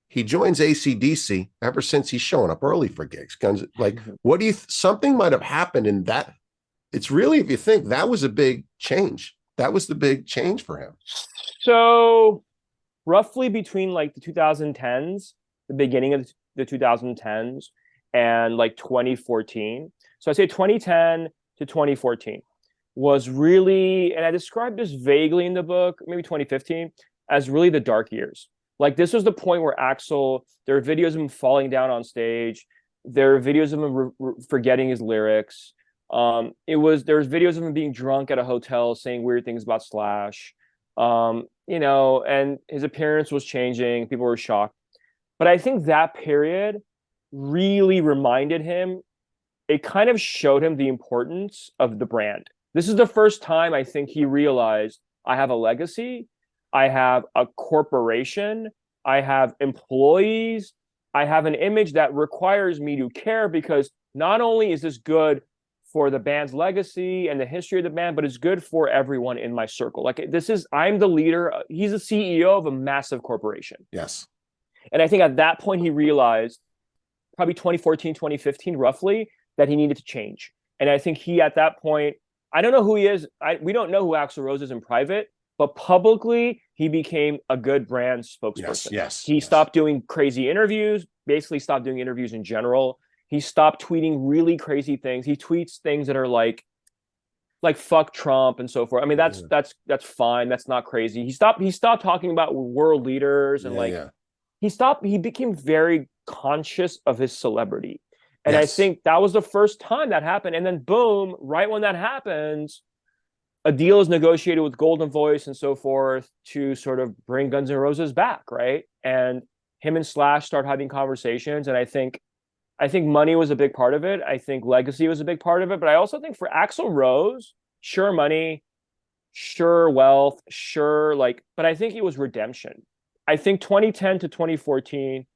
He joins AC/DC ever since he's showing up early for gigs. Guns, like, what do you, something might have happened in that. It's really, if you think, that was a big change. That was the big change for him. So roughly between like the 2010s, the beginning of the 2010s, and like 2014. So I say 2010 to 2014 was really, and I described this vaguely in the book, maybe 2015, as really the dark years. Like this was the point where Axl, there are videos of him falling down on stage. There are videos of him forgetting his lyrics. There's videos of him being drunk at a hotel saying weird things about Slash. And his appearance was changing. People were shocked. But I think that period really reminded him, it kind of showed him the importance of the brand. This is the first time I think he realized, I have a legacy, I have a corporation, I have employees, I have an image that requires me to care, because not only is this good for the band's legacy and the history of the band, but it's good for everyone in my circle. Like I'm the leader. He's the CEO of a massive corporation. Yes. And I think at that point he realized, probably 2014, 2015, roughly, that he needed to change. And I think he, at that point, I don't know who he is. We don't know who Axl Rose is in private, but publicly he became a good brand spokesperson. Yes. He stopped doing crazy interviews, basically stopped doing interviews in general. He stopped tweeting really crazy things. He tweets things that are like fuck Trump and so forth. I mean, that's fine. That's not crazy. He stopped talking about world leaders and he became very conscious of his celebrity. And I think that was the first time that happened. And then boom, right when that happens, a deal is negotiated with Golden Voice and so forth to sort of bring Guns N' Roses back, right? And him and Slash start having conversations. And I think money was a big part of it. I think legacy was a big part of it. But I also think for Axl Rose, sure money, sure wealth, sure but I think it was redemption. I think 2010 to 2014,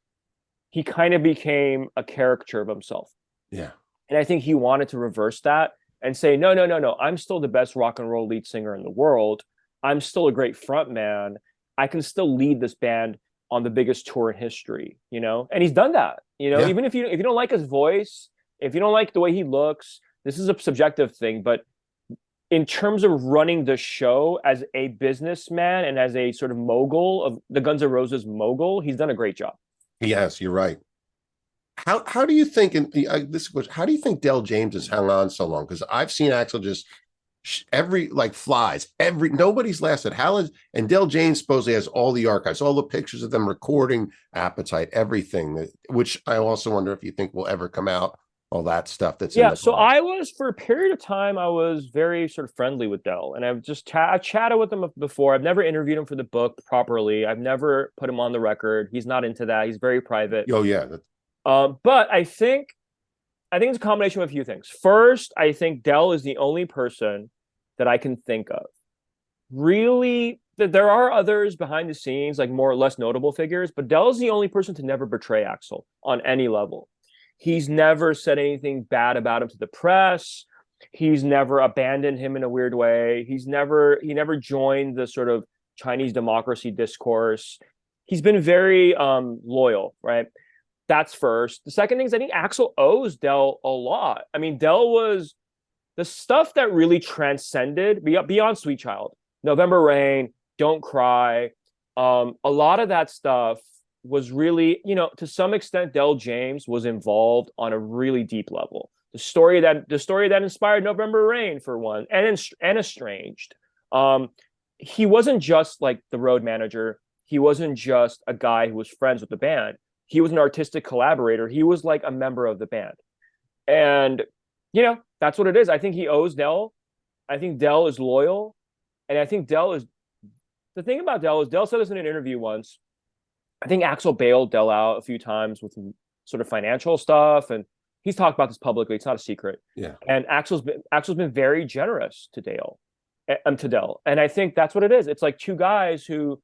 he kind of became a caricature of himself. Yeah. And I think he wanted to reverse that and say, no, I'm still the best rock and roll lead singer in the world. I'm still a great front man. I can still lead this band on the biggest tour in history, and he's done that, even if you don't like his voice, if you don't like the way he looks, this is a subjective thing, but in terms of running the show as a businessman and as a sort of mogul of the Guns N' Roses mogul, he's done a great job. Yes, you're right. How do you think, how do you think Del James has hung on so long? Because I've seen Axl just nobody's lasted. And Del James supposedly has all the archives, all the pictures of them recording Appetite, everything, which I also wonder if you think will ever come out, all that stuff that's in the so book. I was, for a period of time, I was very sort of friendly with Del, and I've chatted with him before. I've never interviewed him for the book properly. I've never put him on the record. He's not into that. He's very private. Oh yeah. But I think it's a combination of a few things. First, I think Del is the only person that I can think of. Really, there are others behind the scenes, like more or less notable figures, but Del is the only person to never betray Axl on any level. He's never said anything bad about him to the press. He's never abandoned him in a weird way. He never joined the sort of Chinese democracy discourse. He's been very loyal, right? That's first. The second thing is I think Axl owes Del a lot. I mean, Del was the stuff that really transcended beyond Sweet Child, November Rain, Don't Cry. A lot of that stuff was really, to some extent, Del James was involved on a really deep level. The story that inspired November Rain, for one, and Estranged. He wasn't just like the road manager. He wasn't just a guy who was friends with the band. He was an artistic collaborator. He was like a member of the band. And, that's what it is. I think he owes Del. I think Del is loyal. And I think the thing about Del is, Del said this in an interview once. I think Axl bailed Del out a few times with sort of financial stuff. And he's talked about this publicly. It's not a secret. Yeah. And Axl's been very generous to Del. And I think that's what it is. It's like two guys who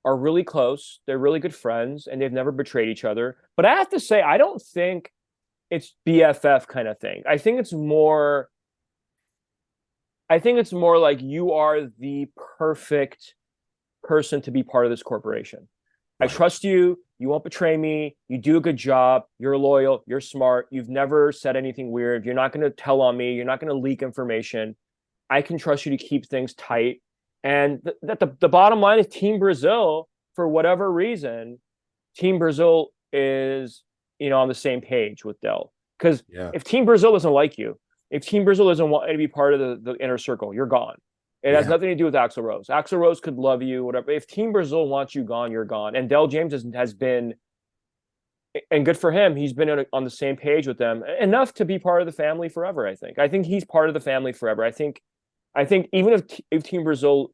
are really close. They're really good friends and they've never betrayed each other. But I have to say, I don't think it's BFF kind of thing. I think it's more I think it's more like you are the perfect person to be part of this corporation. I Right. trust you. You won't betray me. You do a good job. You're loyal. You're smart. You've never said anything weird. You're not going to tell on me. You're not going to leak information. I can trust you to keep things tight. And the bottom line is Team Brazil, for whatever reason, Team Brazil is, on the same page with Dell. Because Yeah. if Team Brazil doesn't like you, if Team Brazil doesn't want to be part of the inner circle, you're gone. It has Yeah. nothing to do with Axl Rose. Axl Rose could love you, whatever. If Team Brazil wants you gone, you're gone. And Dell James has been, and good for him, he's been on the same page with them enough to be part of the family forever. I think he's part of the family forever. I think even if Team Brazil,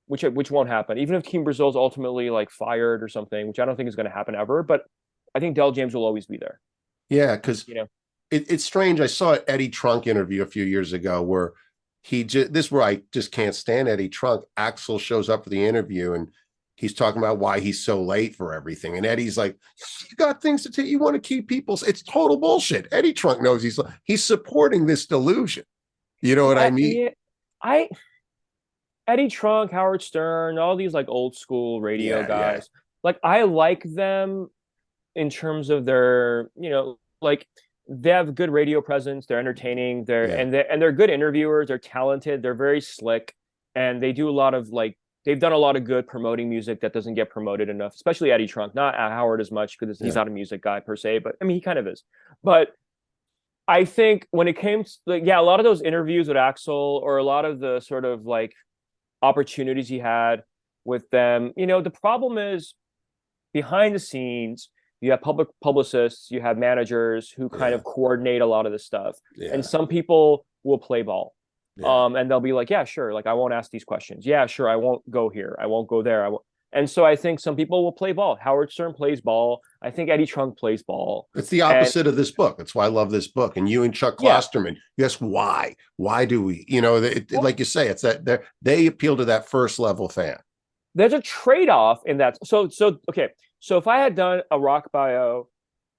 which won't happen, even if Team Brazil's ultimately like fired or something, which I don't think is going to happen ever, but I think Dell James will always be there. Yeah, because You know, it's strange. I saw an Eddie Trunk interview a few years ago where this is where I just can't stand Eddie Trunk. Axel shows up for the interview and he's talking about why he's so late for everything. And Eddie's like, you got things to tell. You want to keep people. It's total bullshit. Eddie Trunk knows he's supporting this delusion. You know what I mean? yeah, I Eddie Trunk, Howard Stern, all these like old school radio Yeah. guys. Like I like them in terms of their, like they have good radio presence, they're entertaining, Yeah. they're good interviewers, they're talented, they're very slick, and they do a lot of like they've done a lot of good promoting music that doesn't get promoted enough, especially Eddie Trunk, not Howard as much because he's Yeah. not a music guy per se, but I mean he kind of is. But I think when it came to like, yeah, a lot of those interviews with Axel or a lot of the sort of like opportunities he had with them, the problem is behind the scenes, you have public publicists, you have managers who kind Yeah. of coordinate a lot of this stuff. And Yeah. some people will play ball. Yeah. And they'll be like, yeah, sure. Like, I won't ask these questions. Yeah, sure. I won't go here. I won't go there. I won't. And so I think some people will play ball. Howard Stern plays ball. I think Eddie Trunk plays ball. It's the And opposite of this book. That's why I love this book. And you and Chuck yeah, Klosterman, yes, why? Why do we? well, Like you say, it's that they appeal to that first level fan. there's a trade-off in that. So okay. So if I had done a rock bio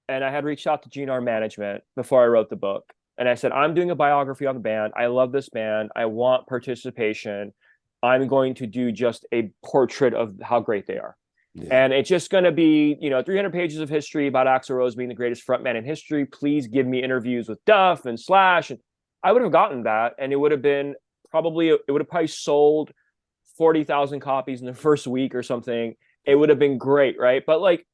and I had reached out to GNR management before I wrote the book, and I said, I'm doing a biography on the band. I love this band. I want participation. I'm going to do just a portrait of how great they are. Yeah. And it's just going to be, 300 pages of history about Axl Rose being the greatest frontman in history. Please give me interviews with Duff and Slash. And I would have gotten that. And it would have probably sold 40,000 copies in the first week or something. It would have been great. Right. But like,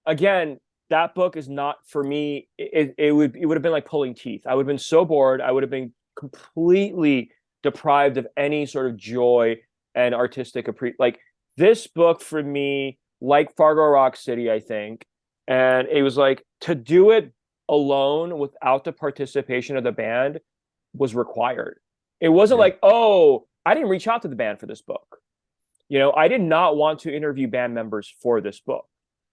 again, that book is not for me. It would have been like pulling teeth. I would have been so bored. I would have been completely deprived of any sort of joy and artistic like this book for me, like Fargo Rock City, I think. And it was like to do it alone without the participation of the band was required. It wasn't Yeah. like, oh, I didn't reach out to the band for this book. I did not want to interview band members for this book.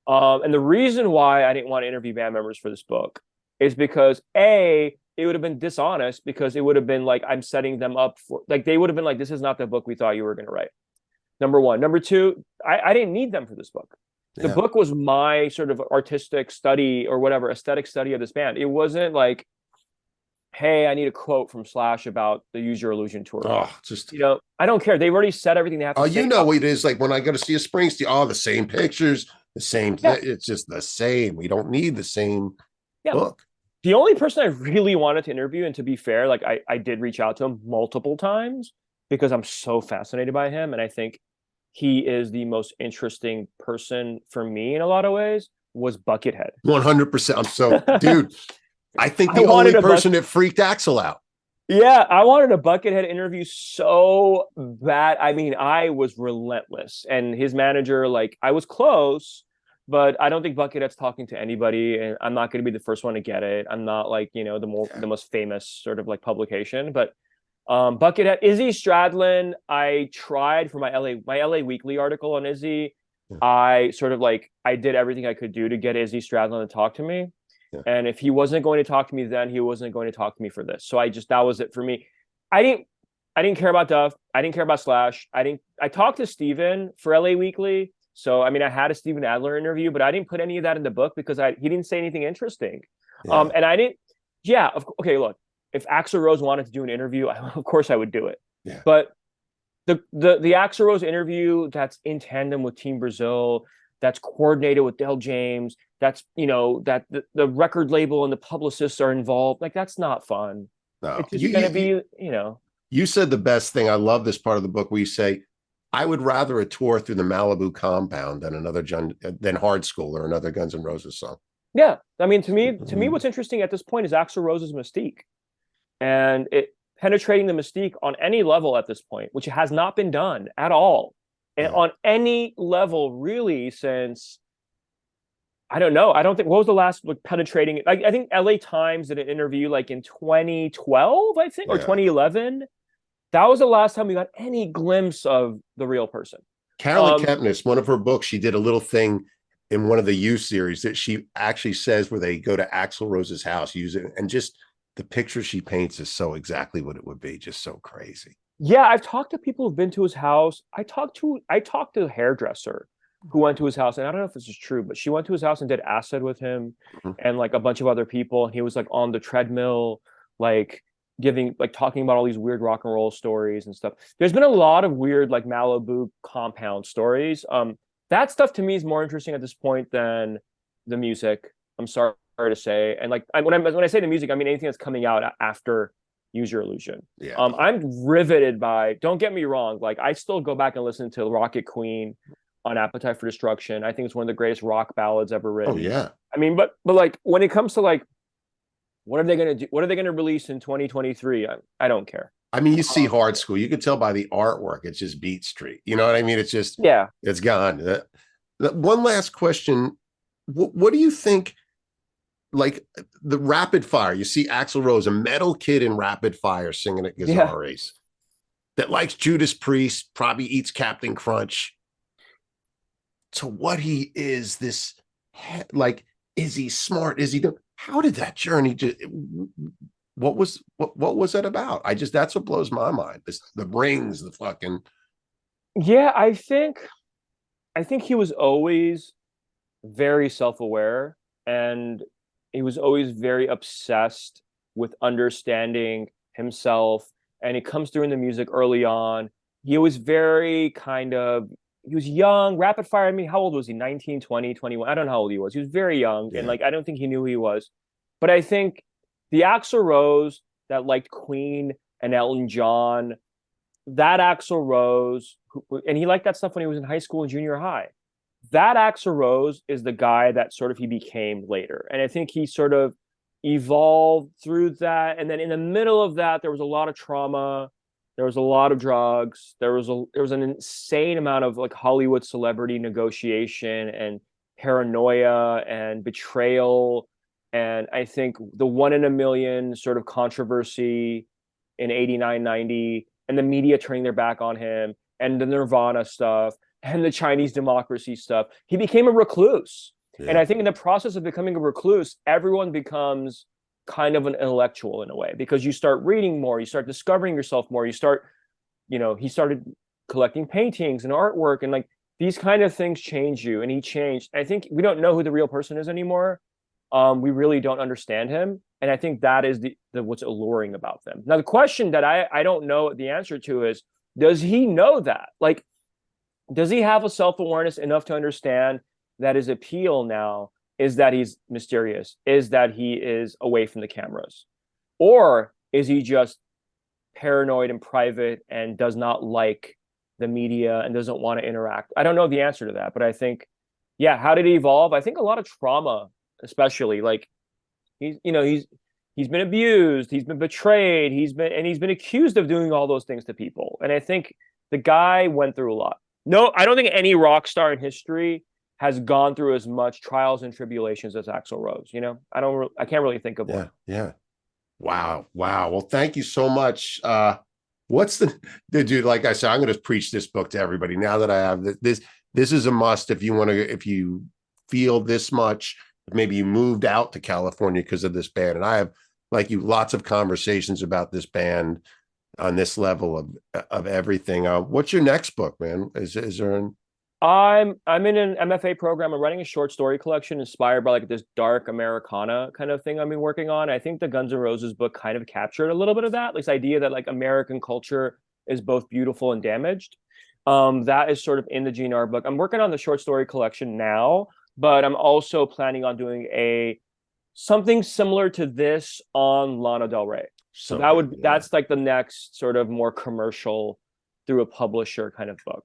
And the reason why I didn't want to interview band members for this book is because it would have been dishonest because it would have been like I'm setting them up for like they would have been like, this is not the book we thought you were going to write. Number one. Number two, I didn't need them for this book. The Yeah. book was my sort of artistic study or whatever, aesthetic study of this band. It wasn't like, hey, I need a quote from Slash about the Use Your Illusion tour. Oh, just I don't care. They've already said everything they have to say. what it is like when I go to see a Springsteen. Oh, the same pictures, the same Yeah. thing. It's just the same. We don't need the same Yeah. book. The only person I really wanted to interview, and to be fair, like I did reach out to him multiple times because I'm so fascinated by him. And I think he is the most interesting person for me in a lot of ways, was Buckethead. 100%. I'm so, dude, I think I the wanted only a person that freaked Axel out. Yeah, I wanted a Buckethead interview so bad. I mean, I was relentless. And his manager, like, I was close, but I don't think Buckethead's talking to anybody, and I'm not going to be the first one to get it. I'm not like, the most famous sort of like publication, but Buckethead, Izzy Stradlin, I tried for my LA Weekly article on Izzy. Yeah. I sort of like I did everything I could do to get Izzy Stradlin to talk to me. Yeah. And if he wasn't going to talk to me then, he wasn't going to talk to me for this. So that was it for me. I didn't care about Duff. I didn't care about Slash. I talked to Steven for LA Weekly. So I mean, I had a Steven Adler interview, but I didn't put any of that in the book because he didn't say anything interesting. Yeah. And I didn't. Yeah. Okay. Look, if Axl Rose wanted to do an interview, of course I would do it. Yeah. But the Axl Rose interview that's in tandem with Team Brazil, that's coordinated with Del James, that's that the record label and the publicists are involved. Like that's not fun. No, It's just going to be, you said the best thing. I love this part of the book where you say, I would rather a tour through the Malibu compound than Hard School or another Guns N' Roses song. Yeah. I mean, to me, what's interesting at this point is Axl Rose's mystique and it penetrating the mystique on any level at this point, which has not been done at all. And on any level, really, since I don't know. I don't think what was the last penetrating. I think LA Times did an interview like in 2012, I think, or 2011. That was the last time we got any glimpse of the real person. Carolyn Kepnes, one of her books, she did a little thing in one of the You series that she actually says where they go to Axl Rose's house, use it, and just the picture she paints is so exactly what it would be, just so crazy. Yeah, I've talked to people who've been to his house. I talked to a hairdresser who went to his house, and I don't know if this is true, but she went to his house and did acid with him and like a bunch of other people. And he was like on the treadmill, like talking about all these weird rock and roll stories and stuff. There's been a lot of weird like Malibu compound stories. That stuff to me is more interesting at this point than the music. I'm sorry to say. And like when I say the music, I mean anything that's coming out after Use Your Illusion. Yeah. I'm riveted by, don't get me wrong, like I still go back and listen to Rocket Queen on Appetite for Destruction. I think it's one of the greatest rock ballads ever written. Oh yeah. I mean, but like when it comes to like, what are they going to do? What are they going to release in 2023? I don't care. I mean, you see Hard School, you can tell by the artwork, it's just Beat Street. You know what I mean? It's just, it's gone. One last question. What do you think, like the Rapid Fire, you see Axl Rose, a metal kid in Rapid Fire singing at Guitar Race that likes Judas Priest, probably eats Captain Crunch. To what he is, this, like, is he smart? Is he, how did that journey just, what was that about? That's what blows my mind. The rings, the fucking. Yeah, I think he was always very self-aware and he was always very obsessed with understanding himself. And it comes through in the music early on. He was very he was young, Rapid Fire. I mean, how old was he? 19, 20, 21. I don't know how old he was. He was very young. And like, I don't think he knew who he was. But I think the Axl Rose that liked Queen and Elton John, that Axl Rose, and he liked that stuff when he was in high school and junior high. That Axl Rose is the guy that sort of he became later. And I think he sort of evolved through that. And then in the middle of that, there was a lot of trauma. There was a lot of drugs. There was an insane amount of like Hollywood celebrity negotiation and paranoia and betrayal. And I think the 1 in a million sort of controversy in 89, 90, and the media turning their back on him, and the Nirvana stuff, and the Chinese democracy stuff, he became a recluse. Yeah. And I think in the process of becoming a recluse, everyone becomes kind of an intellectual in a way, because you start reading more, you start discovering yourself more, he started collecting paintings and artwork, and like these kind of things change you, and he changed. I think we don't know who the real person is anymore. We really don't understand him. And I think that is the what's alluring about them. Now, the question that I don't know the answer to is, does he know that? Like, does he have a self-awareness enough to understand that his appeal now is that he's mysterious, is that he is away from the cameras? Or is he just paranoid and private and does not like the media and doesn't want to interact? I don't know the answer to that, but I think, how did he evolve? I think a lot of trauma, especially, like he's been abused, he's been betrayed, he's been accused of doing all those things to people. And I think the guy went through a lot. No, I don't think any rock star in history has gone through as much trials and tribulations as Axl Rose. I can't really think of one. Yeah. Wow. Well, thank you so much. What's the dude? Like I said, I'm going to preach this book to everybody now that I have this. This is a must if you feel this much. Maybe you moved out to California because of this band, and I have, like you, lots of conversations about this band on this level of everything. What's your next book, man? Is there an... I'm in an MFA program. I'm writing a short story collection inspired by like this dark Americana kind of thing I've been working on. I think the Guns N' Roses book kind of captured a little bit of that, this idea that like American culture is both beautiful and damaged. That is sort of in the GNR book. I'm working on the short story collection now, but I'm also planning on doing a something similar to this on Lana Del Rey. So So good, yeah. that's like the next sort of more commercial through a publisher kind of book.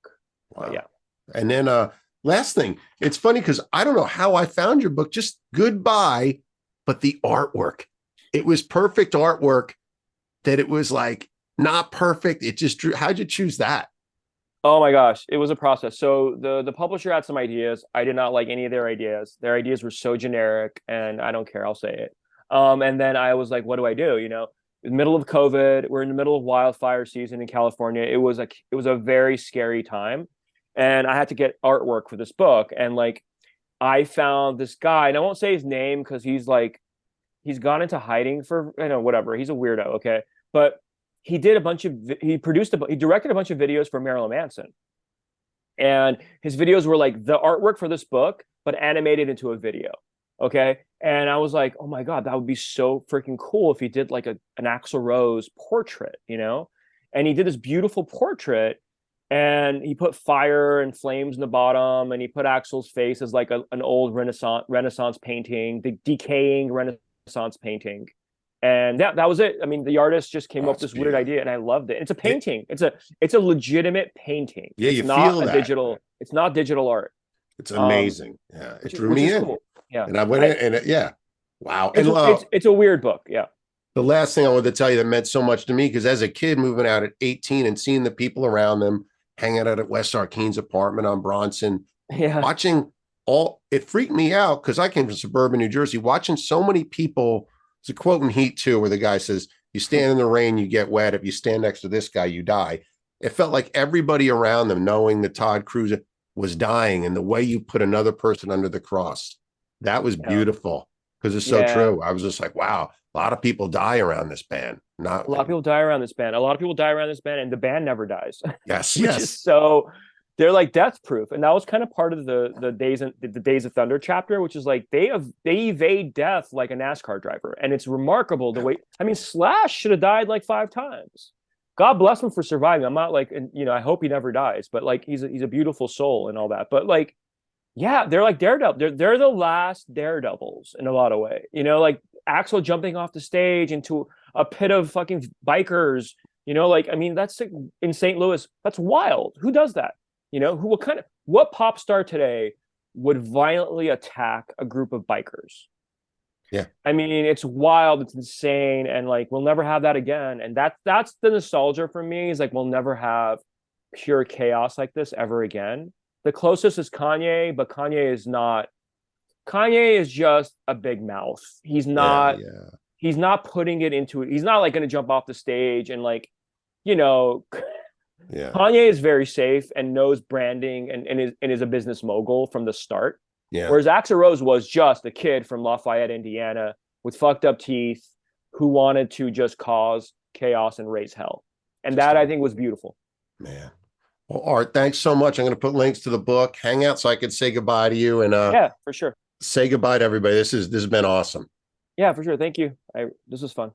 But Wow. yeah. And then last thing, it's funny because I don't know how I found your book, just Goodbye, but the artwork. It was perfect artwork that it was like not perfect. It just drew. How'd you choose that? Oh my gosh, it was a process. So the publisher had some ideas. I did not like any of their ideas. Their ideas were so generic, and I don't care. I'll say it. And then I was like, what do I do? You know, in the middle of COVID, we're in the middle of wildfire season in California. It was a very scary time, and I had to get artwork for this book. And like, I found this guy, and I won't say his name because he's gone into hiding for whatever. He's a weirdo, okay, but he directed a bunch of videos for Marilyn Manson, and his videos were like the artwork for this book but animated into a video, okay. And I was like, oh my god, that would be so freaking cool if he did like an Axl Rose portrait, and he did this beautiful portrait, and he put fire and flames in the bottom, and he put Axl's face as like an old Renaissance painting, the decaying Renaissance painting. And that was it. I mean, the artist just came up with this weird idea, and I loved it. It's a painting. It's a legitimate painting. Yeah, it's you not feel a that. digital. It's not digital art. It's amazing. Yeah, it drew Which me is in. cool. Yeah, And I went in, and yeah, wow. it's And it's a weird book. Yeah, the last thing I wanted to tell you that meant so much to me, because as a kid moving out at 18 and seeing the people around them hanging out at Wes Arkeen's apartment on Bronson, yeah, watching it freaked me out because I came from suburban New Jersey, watching so many people. It's a quote in Heat 2 where the guy says, you stand in the rain, you get wet. If you stand next to this guy, you die. It felt like everybody around them, knowing that Todd Cruz was dying, and the way you put another person under the cross, that was yeah. beautiful because it's so Yeah. true. I was just like, wow, a lot of people die around this band. Not A lot of people die around this band. A lot of people die around this band, and the band never dies. yes, Which yes. is so they're like death proof, and that was kind of part of the Days of Thunder chapter, which is like they evade death like a NASCAR driver, and it's remarkable the way. I mean, Slash should have died like 5 times. God bless him for surviving. I'm not like, I hope he never dies, but like he's a beautiful soul and all that. But like, yeah, they're like Daredevil. They're the last Daredevils in a lot of way. Like Axl jumping off the stage into a pit of fucking bikers. Like, I mean, that's like, in St. Louis. That's wild. Who does that? What pop star today would violently attack a group of bikers? Yeah. I mean, it's wild, it's insane, and like we'll never have that again. And that's the nostalgia for me, is like we'll never have pure chaos like this ever again. The closest is Kanye, but Kanye is just a big mouth. He's not he's not putting it into it. He's not like going to jump off the stage and like, Yeah. Kanye is very safe and knows branding and is a business mogul from the start. Yeah. Whereas Axl Rose was just a kid from Lafayette, Indiana, with fucked up teeth, who wanted to just cause chaos and raise hell. And that I think was beautiful. Man. Well, Art, thanks so much. I'm going to put links to the book, hang out so I could say goodbye to you, and yeah, for sure. say goodbye to everybody. This has been awesome. Yeah, for sure. Thank you. This was fun.